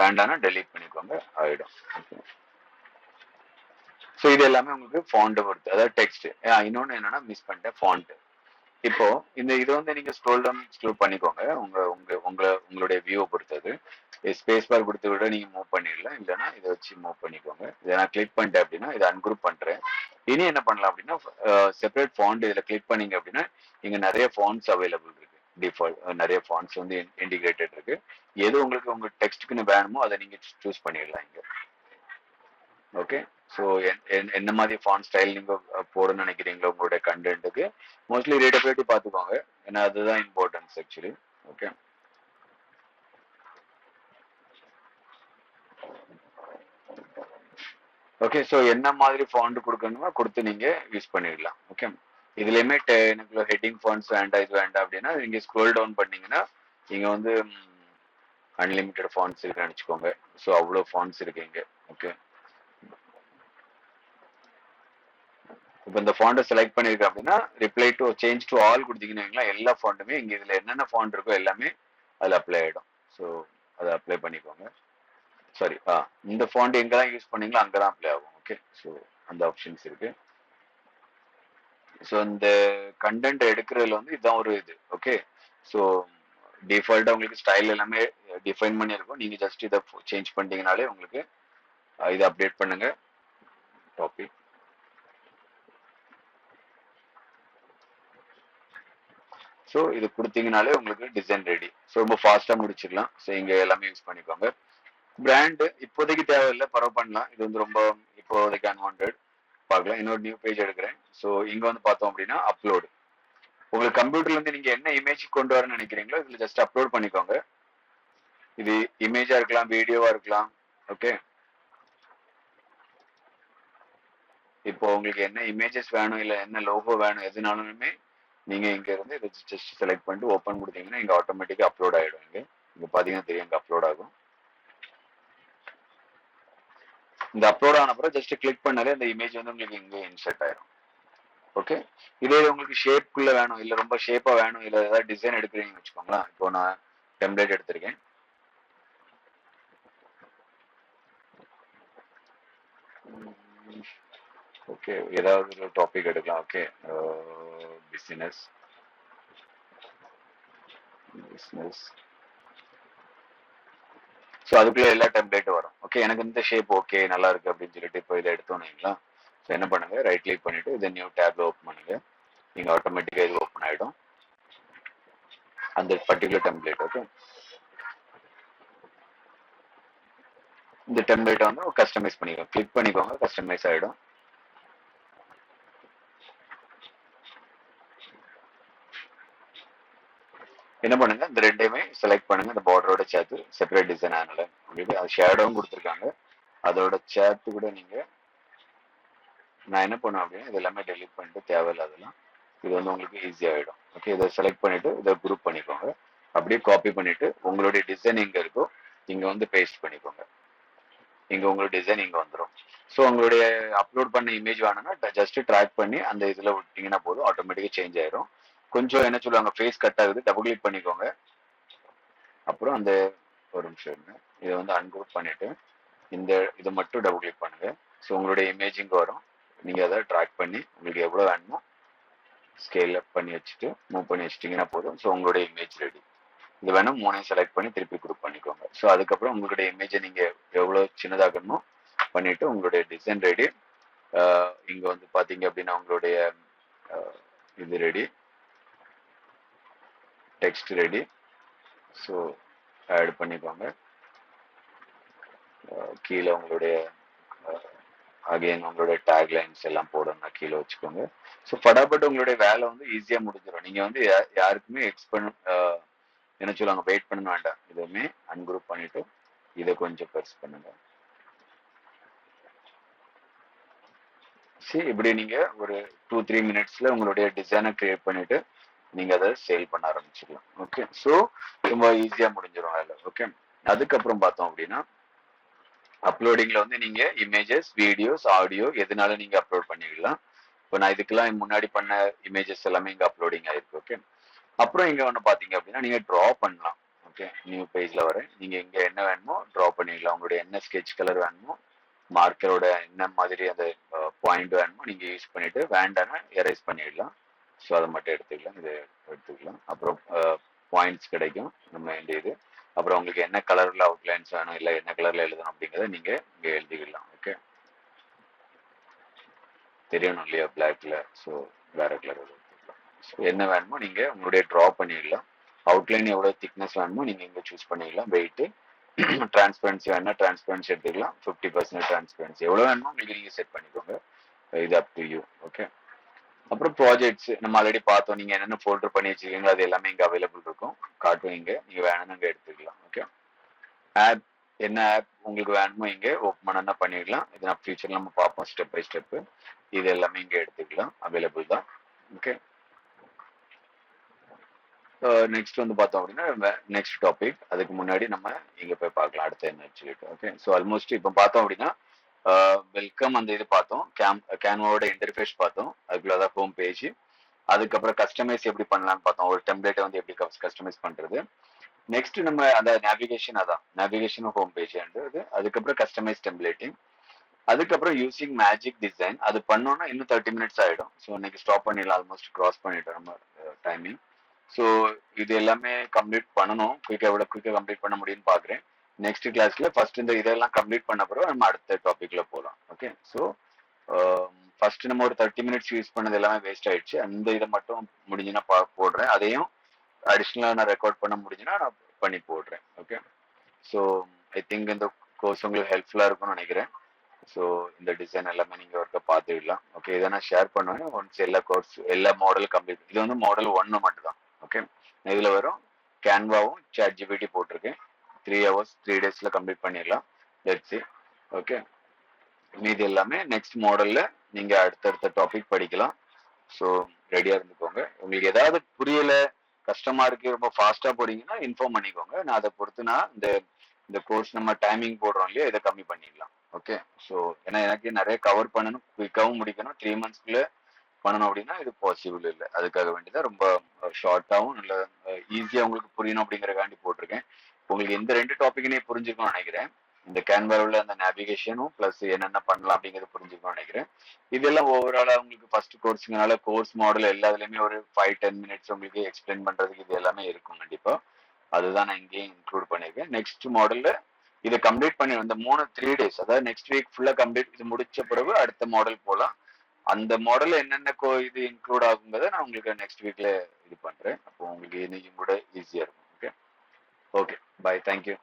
வேண்டானா டெலீட் பண்ணிக்கோங்க ஆயிடும். ஓகே, ஸோ இது எல்லாமே உங்களுக்கு ஃபாண்ட் பொறுத்து, அதாவது டெக்ஸ்ட். இன்னொன்று என்னன்னா மிஸ் பண்ணிட்டேன் ஃபாண்ட். இப்போ இந்த இது வந்து நீங்க ஸ்க்ரோல் டவுன் ஸ்க்ரோல் பண்ணிக்கோங்க, உங்க உங்க உங்க உங்களுடைய வியூவை பொறுத்தது. ஸ்பேஸ் பார் கொடுத்து விட நீங்க மூவ் பண்ணிடலாம், இல்லைன்னா இதை வச்சு மூவ் பண்ணிக்கோங்க. இதை நான் கிளிக் பண்ணிட்டேன் அப்படின்னா இதை அன்குரூப் பண்றேன். இனி என்ன பண்ணலாம் அப்படின்னா செப்பரேட் ஃபாண்ட் இதுல கிளிக் பண்ணீங்க அப்படின்னா இங்க நிறைய ஃபாண்ட்ஸ் அவைலபிள் இருக்கு. டிஃபால்ட் நிறைய ஃபாண்ட்ஸ் வந்து இன்டிகிரேட்டட் இருக்கு. எது உங்களுக்கு உங்க டெக்ஸ்ட்டுக்குன்னு வேணுமோ அதை நீங்க சூஸ் பண்ணிடலாம் இங்க. ஓகே, ஸோ என்ன மாதிரி ஃபாண்ட் ஸ்டைல் நீங்க போடணும்னு நினைக்கிறீங்களோ உங்களுடைய கண்டென்ட்டுக்கு மோஸ்ட்லி ரீடபிலிட்டி பார்த்துக்கோங்க, ஏன்னா அதுதான் importance actually. Okay, okay, so என்ன மாதிரி ஃபாண்ட் கொடுக்கணுமோ கொடுத்து நீங்க யூஸ் பண்ணிடலாம். ஓகே, இதுலயுமே எனக்கு ஹெட்டிங் ஃபாண்ட்ஸ் வேண்டாம் இது வேண்டாம் அப்படின்னா நீங்க ஸ்க்ரோல் டவுன் பண்ணீங்கன்னா இங்க வந்து அன்லிமிட்டெட் ஃபாண்ட்ஸ் இருக்குன்னு நினைச்சுக்கோங்க. ஸோ அவ்வளோ ஃபாண்ட்ஸ் இருக்கு இங்க. ஓகே, இப்போ இந்த ஃபாண்ட்டை செலக்ட் பண்ணிருக்கேன் அப்படின்னா reply to change to all கொடுத்தீங்கன்னா எல்லா ஃபாண்ட்டுமே இங்க இதுல என்னென்ன ஃபாண்ட் இருக்கோ எல்லாமே அதுல அப்ளை ஆயிடும். ஸோ அதை அப்ளை பண்ணிக்கோங்க. சாரி, இந்த ஃபாண்ட் எங்கெல்லாம் யூஸ் பண்ணீங்களோ அங்கதான் அப்ளை ஆகும். ஓகே, ஸோ அந்த ஆப்ஷன்ஸ் இருக்கு. ஸோ இந்த கண்டென்ட் எடுக்கிறதுல வந்து இதுதான் ஒரு இது. ஓகே, ஸோ டிஃபால்ட்டா உங்களுக்கு ஸ்டைல் எல்லாமே டிஃபைன் பண்ணியிருக்கும். நீங்க ஜஸ்ட் இதை சேஞ்ச் பண்ணிட்டீங்கனாலே உங்களுக்கு இதை அப்டேட் பண்ணுங்க. டாபிக் ஸோ இது கொடுத்தீங்கனாலே உங்களுக்கு டிசைன் ரெடி. ஸோ ரொம்ப ஃபாஸ்டா முடிச்சிடலாம். ஸோ இங்க எல்லாமே யூஸ் பண்ணிக்கோங்க. பிராண்டு இப்போதைக்கு தேவையில்லை, பரவ பண்ணலாம். இது வந்து ரொம்ப இப்போதைக்கு அன்வான்ட். பார்க்கலாம். இன்னொரு நியூ பேஜ் எடுக்கிறேன். ஸோ இங்க வந்து பார்த்தோம் அப்படின்னா அப்லோடு. உங்களுக்கு கம்ப்யூட்டர்ல இருந்து நீங்க என்ன இமேஜ் கொண்டு வரணும்னு நினைக்கிறீங்களோ இதுல ஜஸ்ட் அப்லோட் பண்ணிக்கோங்க. இது இமேஜா இருக்கலாம், வீடியோவா இருக்கலாம். ஓகே, இப்போ உங்களுக்கு என்ன இமேஜஸ் வேணும் இல்ல என்ன லோகோ வேணும் எதுனாலுமே நீங்க இங்க இருந்து இதை ஜஸ்ட் செலக்ட் பண்ணிட்டு ஓப்பன் கொடுத்தீங்கன்னா இங்க ஆட்டோமேட்டிக்கா அப்லோட் ஆயிடும். இங்க பாத்தீங்கன்னா தெரியும், இங்க அப்லோட் ஆகும். இந்த அப்லோட் ஆன அப்புறம் ஜஸ்ட் கிளிக் பண்ணாலே இந்த இமேஜ் வந்து உங்களுக்கு இங்க இன்சர்ட் ஆயிடும். ஓகே, இதே உங்களுக்கு ஷேப்புக்குள்ள வேணும் இல்ல ரொம்ப ஷேப்பா வேணும் இல்ல ஏதாவது டிசைன் எடுக்கிறீங்கன்னு வச்சுக்கோங்களேன். இப்போ நான் டெம்ப்ளேட் எடுத்திருக்கேன். ஓகே, ஏதாவது ஒரு டாபிக் எடுக்கலாம். ஓகே, பிசினஸ் பிசினஸ் ஸோ அதுக்குள்ள எல்லா டெம்ப்ளேட்டும் வரும். ஓகே, எனக்கு இந்த ஷேப் ஓகே நல்லா இருக்கு அப்படின்னு சொல்லிட்டு இப்போ இதை எடுத்தோன்னீங்களா. ஸோ என்ன பண்ணுங்க, ரைட் கிளிக் பண்ணிட்டு இதை நியூ டேப்ல ஓப்பன் பண்ணுங்க. நீங்க ஆட்டோமேட்டிக்கா இது ஓப்பன் ஆயிடும் அந்த பர்டிகுலர் டெம்ப்ளேட். ஓகே, இந்த டெம்ப்ளேட் வந்து கஸ்டமைஸ் பண்ணிக்கோங்க. கிளிக் பண்ணிக்கோங்க, கஸ்டமைஸ் ஆயிடும். என்ன பண்ணுங்க, இந்த ரெண்டையுமே செலக்ட் பண்ணுங்க. இந்த பார்டரோட சேர்த்து செப்பரேட் டிசைன் ஆனால உங்களுக்கு அது ஷேடோவும் கொடுத்துருக்காங்க. அதோட சேர்த்து கூட நீங்க நான் என்ன பண்ணுவேன் அப்படின்னா இது எல்லாமே டெலிட் பண்ணிட்டு தேவையில்லாதெல்லாம் இது வந்து உங்களுக்கு ஈஸி ஆயிடும். ஓகே, இதை செலக்ட் பண்ணிட்டு இதை குரூப் பண்ணிக்கோங்க. அப்படியே காப்பி பண்ணிட்டு உங்களுடைய டிசைன் எங்க இருக்கோ இங்க வந்து பேஸ்ட் பண்ணிக்கோங்க. இங்க உங்களோட டிசைன் இங்க வந்துடும். ஸோ உங்களுடைய அப்லோட் பண்ண இமேஜ் வேணும்னா ஜஸ்ட் ட்ராக் பண்ணி அந்த இதுல விட்டீங்கன்னா போதும், ஆட்டோமேட்டிக்கா சேஞ்ச் ஆயிரும். கொஞ்சம் என்ன சொல்லுவாங்க, ஃபேஸ் கட் ஆகுது, டபுள் கிளிக் பண்ணிக்கோங்க. அப்புறம் அந்த ஒரு நிமிஷம் இருங்க, இதை வந்து அன்குரூப் பண்ணிட்டு இந்த இதை மட்டும் டபுள் கிளிக் பண்ணுங்க. ஸோ உங்களுடைய இமேஜ் இங்க வரும். நீங்க அதை ட்ராக் பண்ணி உங்களுக்கு எவ்வளவு வேணுமோ ஸ்கேல் அப் பண்ணி வச்சுட்டு மூவ் பண்ணி வச்சிட்டீங்கன்னா போதும். ஸோ உங்களுடைய இமேஜ் ரெடி. இது வேணும் மூணையும் செலக்ட் பண்ணி திருப்பி குரூப் பண்ணிக்கோங்க. ஸோ அதுக்கப்புறம் உங்களுடைய இமேஜை நீங்க எவ்வளவு சின்னதாக்கணுமோ பண்ணிட்டு உங்களுடைய டிசைன் ரெடி. இங்க வந்து பாத்தீங்க அப்படின்னா உங்களுடைய இது ready, text ready. So add பண்ணிக்கோங்க. கீழே உங்களுடைய அகைன் உங்களுடைய டேக் லைன்ஸ் எல்லாம் போடணும்னா கீழே வச்சுக்கோங்க. ஸோ படாபட் உங்களுடைய வேலை வந்து ஈஸியா முடிஞ்சிடும். நீங்க வந்து யாருக்குமே என்ன சொல்லுவாங்க, வெயிட் பண்ண வேண்டாம். இதுவுமே அன்குரூப் பண்ணிட்டு இதை கொஞ்சம் பெருசு பண்ணுங்க. சரி, இப்படி நீங்க ஒரு 2-3 மினிட்ஸ்ல உங்களுடைய டிசைனை கிரியேட் பண்ணிட்டு நீங்க அதை சேல் பண்ண ஆரம்பிச்சுக்கலாம். ஓகே, ஸோ ரொம்ப ஈஸியா முடிஞ்சிடும் வேலை. ஓகே, அதுக்கப்புறம் பார்த்தோம் அப்படின்னா அப்லோடிங்ல வந்து நீங்க இமேஜஸ், வீடியோஸ், ஆடியோ எதுனால நீங்க அப்லோட் பண்ணிக்கலாம். இப்போ நான் இதுக்கெல்லாம் முன்னாடி பண்ண இமேஜஸ் எல்லாமே இங்க அப்லோடிங் ஆயிருக்கு. ஓகே, அப்புறம் இங்க ஒன்று பாத்தீங்க அப்படின்னா நீங்க டிரா பண்ணலாம். ஓகே, நியூ பேஜ்ல வரேன். நீங்க இங்க என்ன வேணுமோ டிரா பண்ணிக்கலாம். உங்களுடைய என்ன ஸ்கெட்ச் கலர் வேணுமோ, மார்க்கரோட என்ன மாதிரி அந்த பாயிண்ட் வேணுமோ நீங்க யூஸ் பண்ணிட்டு வேண்டாம்னா எரேஸ் பண்ணிடலாம். ஸோ அதை மட்டும் எடுத்துக்கலாம். இது எடுத்துக்கலாம். அப்புறம் பாயிண்ட்ஸ் கிடைக்கும் நம்ம இந்த இது. அப்புறம் உங்களுக்கு என்ன கலர்ல அவுட்லைன்ஸ் வேணும் இல்லை என்ன கலர்ல எழுதணும் அப்படிங்கிறத நீங்க இங்க எழுதிக்கலாம். ஓகே, தெரியணும் இல்லையா பிளாக்ல. ஸோ வேற கலர் எடுத்துக்கலாம். ஸோ என்ன வேணுமோ நீங்க உங்களுடைய டிரா பண்ணிடலாம். அவுட்லைன் எவ்வளவு திக்னஸ் வேணுமோ நீங்க இங்க சூஸ் பண்ணிக்கலாம். வெயிட், டிரான்ஸ்பரன்சி வேணா டிரான்ஸ்பரன்சி எடுத்துக்கலாம். 50% டிரான்ஸ்பரன்சி எவ்வளவு வேணுமோ உங்களுக்கு நீங்க செட் பண்ணிக்கோங்க. இது அப் டு யூ. ஓகே, அப்புறம் ப்ராஜெக்ட்ஸ் நம்ம ஆல்ரெடி பார்த்தோம். நீங்க என்னென்ன ஃபோல்டர் பண்ணி வச்சிருக்கீங்களோ அது எல்லாமே இங்க அவைலபிள் இருக்கும். காட்டும் இங்க, நீங்க வேணும்னு இங்க எடுத்துக்கலாம். ஓகே, ஆப் என்ன ஆப் உங்களுக்கு வேணுமோ இங்க ஓப்பன் பண்ணா பண்ணிடலாம். இது நான் ஃபியூச்சர்ல நம்ம பார்ப்போம் ஸ்டெப் பை ஸ்டெப். இது எல்லாமே இங்க எடுத்துக்கலாம், அவைலபிள் தான். ஓகே. நெக்ஸ்ட் வந்து பார்த்தோம் அப்படின்னா நெக்ஸ்ட் டாபிக். அதுக்கு முன்னாடி நம்ம இங்க போய் பார்க்கலாம் அடுத்து என்ன சொல்லிட்டு. ஓகே. ஸோ ஆல்மோஸ்ட் இப்போ பார்த்தோம் அப்படின்னா வெல்கம் அந்த இது பார்த்தோம். கேன்வாவோட இன்டர்ஃபேஸ் பார்த்தோம். அதுக்குள்ள தான் ஹோம் பேஜ். அதுக்கப்புறம் கஸ்டமைஸ் எப்படி பண்ணலாம்னு பார்த்தோம். ஒரு டெம்ப்ளேட்டை வந்து எப்படி கஸ்டமைஸ் பண்றது. நெக்ஸ்ட் நம்ம அந்த நேவிகேஷன், அதான் நேவிகேஷன் ஹோம் பேஜ். அதுக்கப்புறம் கஸ்டமைஸ் டெம்ப்ளேட்டிங். அதுக்கப்புறம் யூசிங் மேஜிக் டிசைன். அது பண்ணோம்னா இன்னும் 30 மினிட்ஸ் ஆயிடும். ஸோ இன்னைக்கு ஸ்டாப் பண்ணிடலாம். ஆல்மோஸ்ட் கிராஸ் பண்ணிட்டோம் நம்ம டைமிங். ஸோ இது எல்லாமே கம்ப்ளீட் பண்ணணும். எவ்வளோ குயிக்காக கம்ப்ளீட் பண்ண முடியும்னு பார்க்குறேன். நெக்ஸ்ட் கிளாஸ்ல ஃபர்ஸ்ட் இந்த இதெல்லாம் கம்ப்ளீட் பண்ண பிறகு நம்ம அடுத்த டாபிக்ல போகலாம். ஓகே. ஸோ ஃபர்ஸ்ட் நம்ம ஒரு 30 மினிட்ஸ் யூஸ் பண்ணது எல்லாமே வேஸ்ட் ஆயிடுச்சு. அந்த இதை மட்டும் முடிஞ்சுன்னா போடுறேன். அதையும் அடிஷ்னலாக நான் ரெக்கார்ட் பண்ண முடிஞ்சுன்னா நான் பண்ணி போடுறேன். ஓகே. ஸோ ஐ திங்க் இந்த கோர்ஸ் உங்களுக்கு ஹெல்ப்ஃபுல்லாக இருக்கும்னு நினைக்கிறேன். ஸோ இந்த டிசைன் எல்லாமே நீங்க ஒர்க்கை பார்த்துக்கலாம். ஓகே. இதை நான் ஷேர் பண்ணுவேன் ஒன்ஸ் எல்லா கோர்ஸ் எல்லா மாடல் கம்ப்ளீட். இது வந்து மாடல் 1 மட்டும் தான். ஓகே. இதுல வரும் கேன்வாவும் சாட் ஜிபிடி போட்டிருக்கேன். 3 ஹவர்ஸ் 3 டேஸ்ல கம்ப்ளீட் பண்ணிடலாம். Let's see. ஓகே. மீதி எல்லாமே நெக்ஸ்ட் மாடல்ல நீங்க அடுத்தடுத்த டாபிக் படிக்கலாம். ஸோ ரெடியா இருந்துக்கோங்க. உங்களுக்கு ஏதாவது புரியல, கஷ்டமா இருக்கு, ரொம்ப ஃபாஸ்டா போறீங்கன்னா இன்ஃபார்ம் பண்ணிக்கோங்க. நான் அதை பொறுத்து நான் இந்த கோர்ஸ் நம்ம டைமிங் போடுறோம் இல்லையா, இதை கம்மி பண்ணிடலாம். ஓகே. ஸோ ஏன்னா எனக்கு நிறைய கவர் பண்ணணும், குயிக்காகவும் முடிக்கணும். 3 மந்த்ஸ்க்குள்ள பண்ணணும் அப்படின்னா இது பாசிபிள் இல்லை. அதுக்காக வேண்டிதான் ரொம்ப ஷார்ட்டாகவும் நல்ல ஈஸியா உங்களுக்கு புரியணும் அப்படிங்கறக்காண்டி போட்டிருக்கேன். உங்களுக்கு எந்த 2 டாபிக்னே புரிஞ்சுக்கணும்னு நினைக்கிறேன். இந்த கேன்வால உள்ள அந்த நேவிகேஷனும் பிளஸ் என்னென்ன பண்ணலாம் அப்படிங்கிறது புரிஞ்சுக்கணும்னு நினைக்கிறேன். இதெல்லாம் ஓவராலா உங்களுக்கு ஃபர்ஸ்ட் கோர்ஸ்னால கோர்ஸ் மாடல் எல்லாத்துலயுமே ஒரு 5-10 மினிட்ஸ் உங்களுக்கு எக்ஸ்பிளைன் பண்றதுக்கு இது எல்லாமே இருக்கும் கண்டிப்பா. அதுதான் நான் இங்கேயும் இன்க்ளூட் பண்ணியிருக்கேன். நெக்ஸ்ட் மாடல்ல இதை கம்ப்ளீட் பண்ணி இந்த 3 டேஸ், அதாவது நெக்ஸ்ட் வீக் ஃபுல்லா கம்ப்ளீட் இது முடிச்ச பிறகு அடுத்த மாடல் போலாம். அந்த மாடல் என்னென்ன இது இன்க்ளூட் ஆகுங்கிறத நான் உங்களுக்கு நெக்ஸ்ட் வீக்ல இது பண்றேன். அப்போ உங்களுக்கு இன்னைக்கு கூட ஈஸியா இருக்கும். ஓகே. ஓகே. பை. தேங்க்யூ.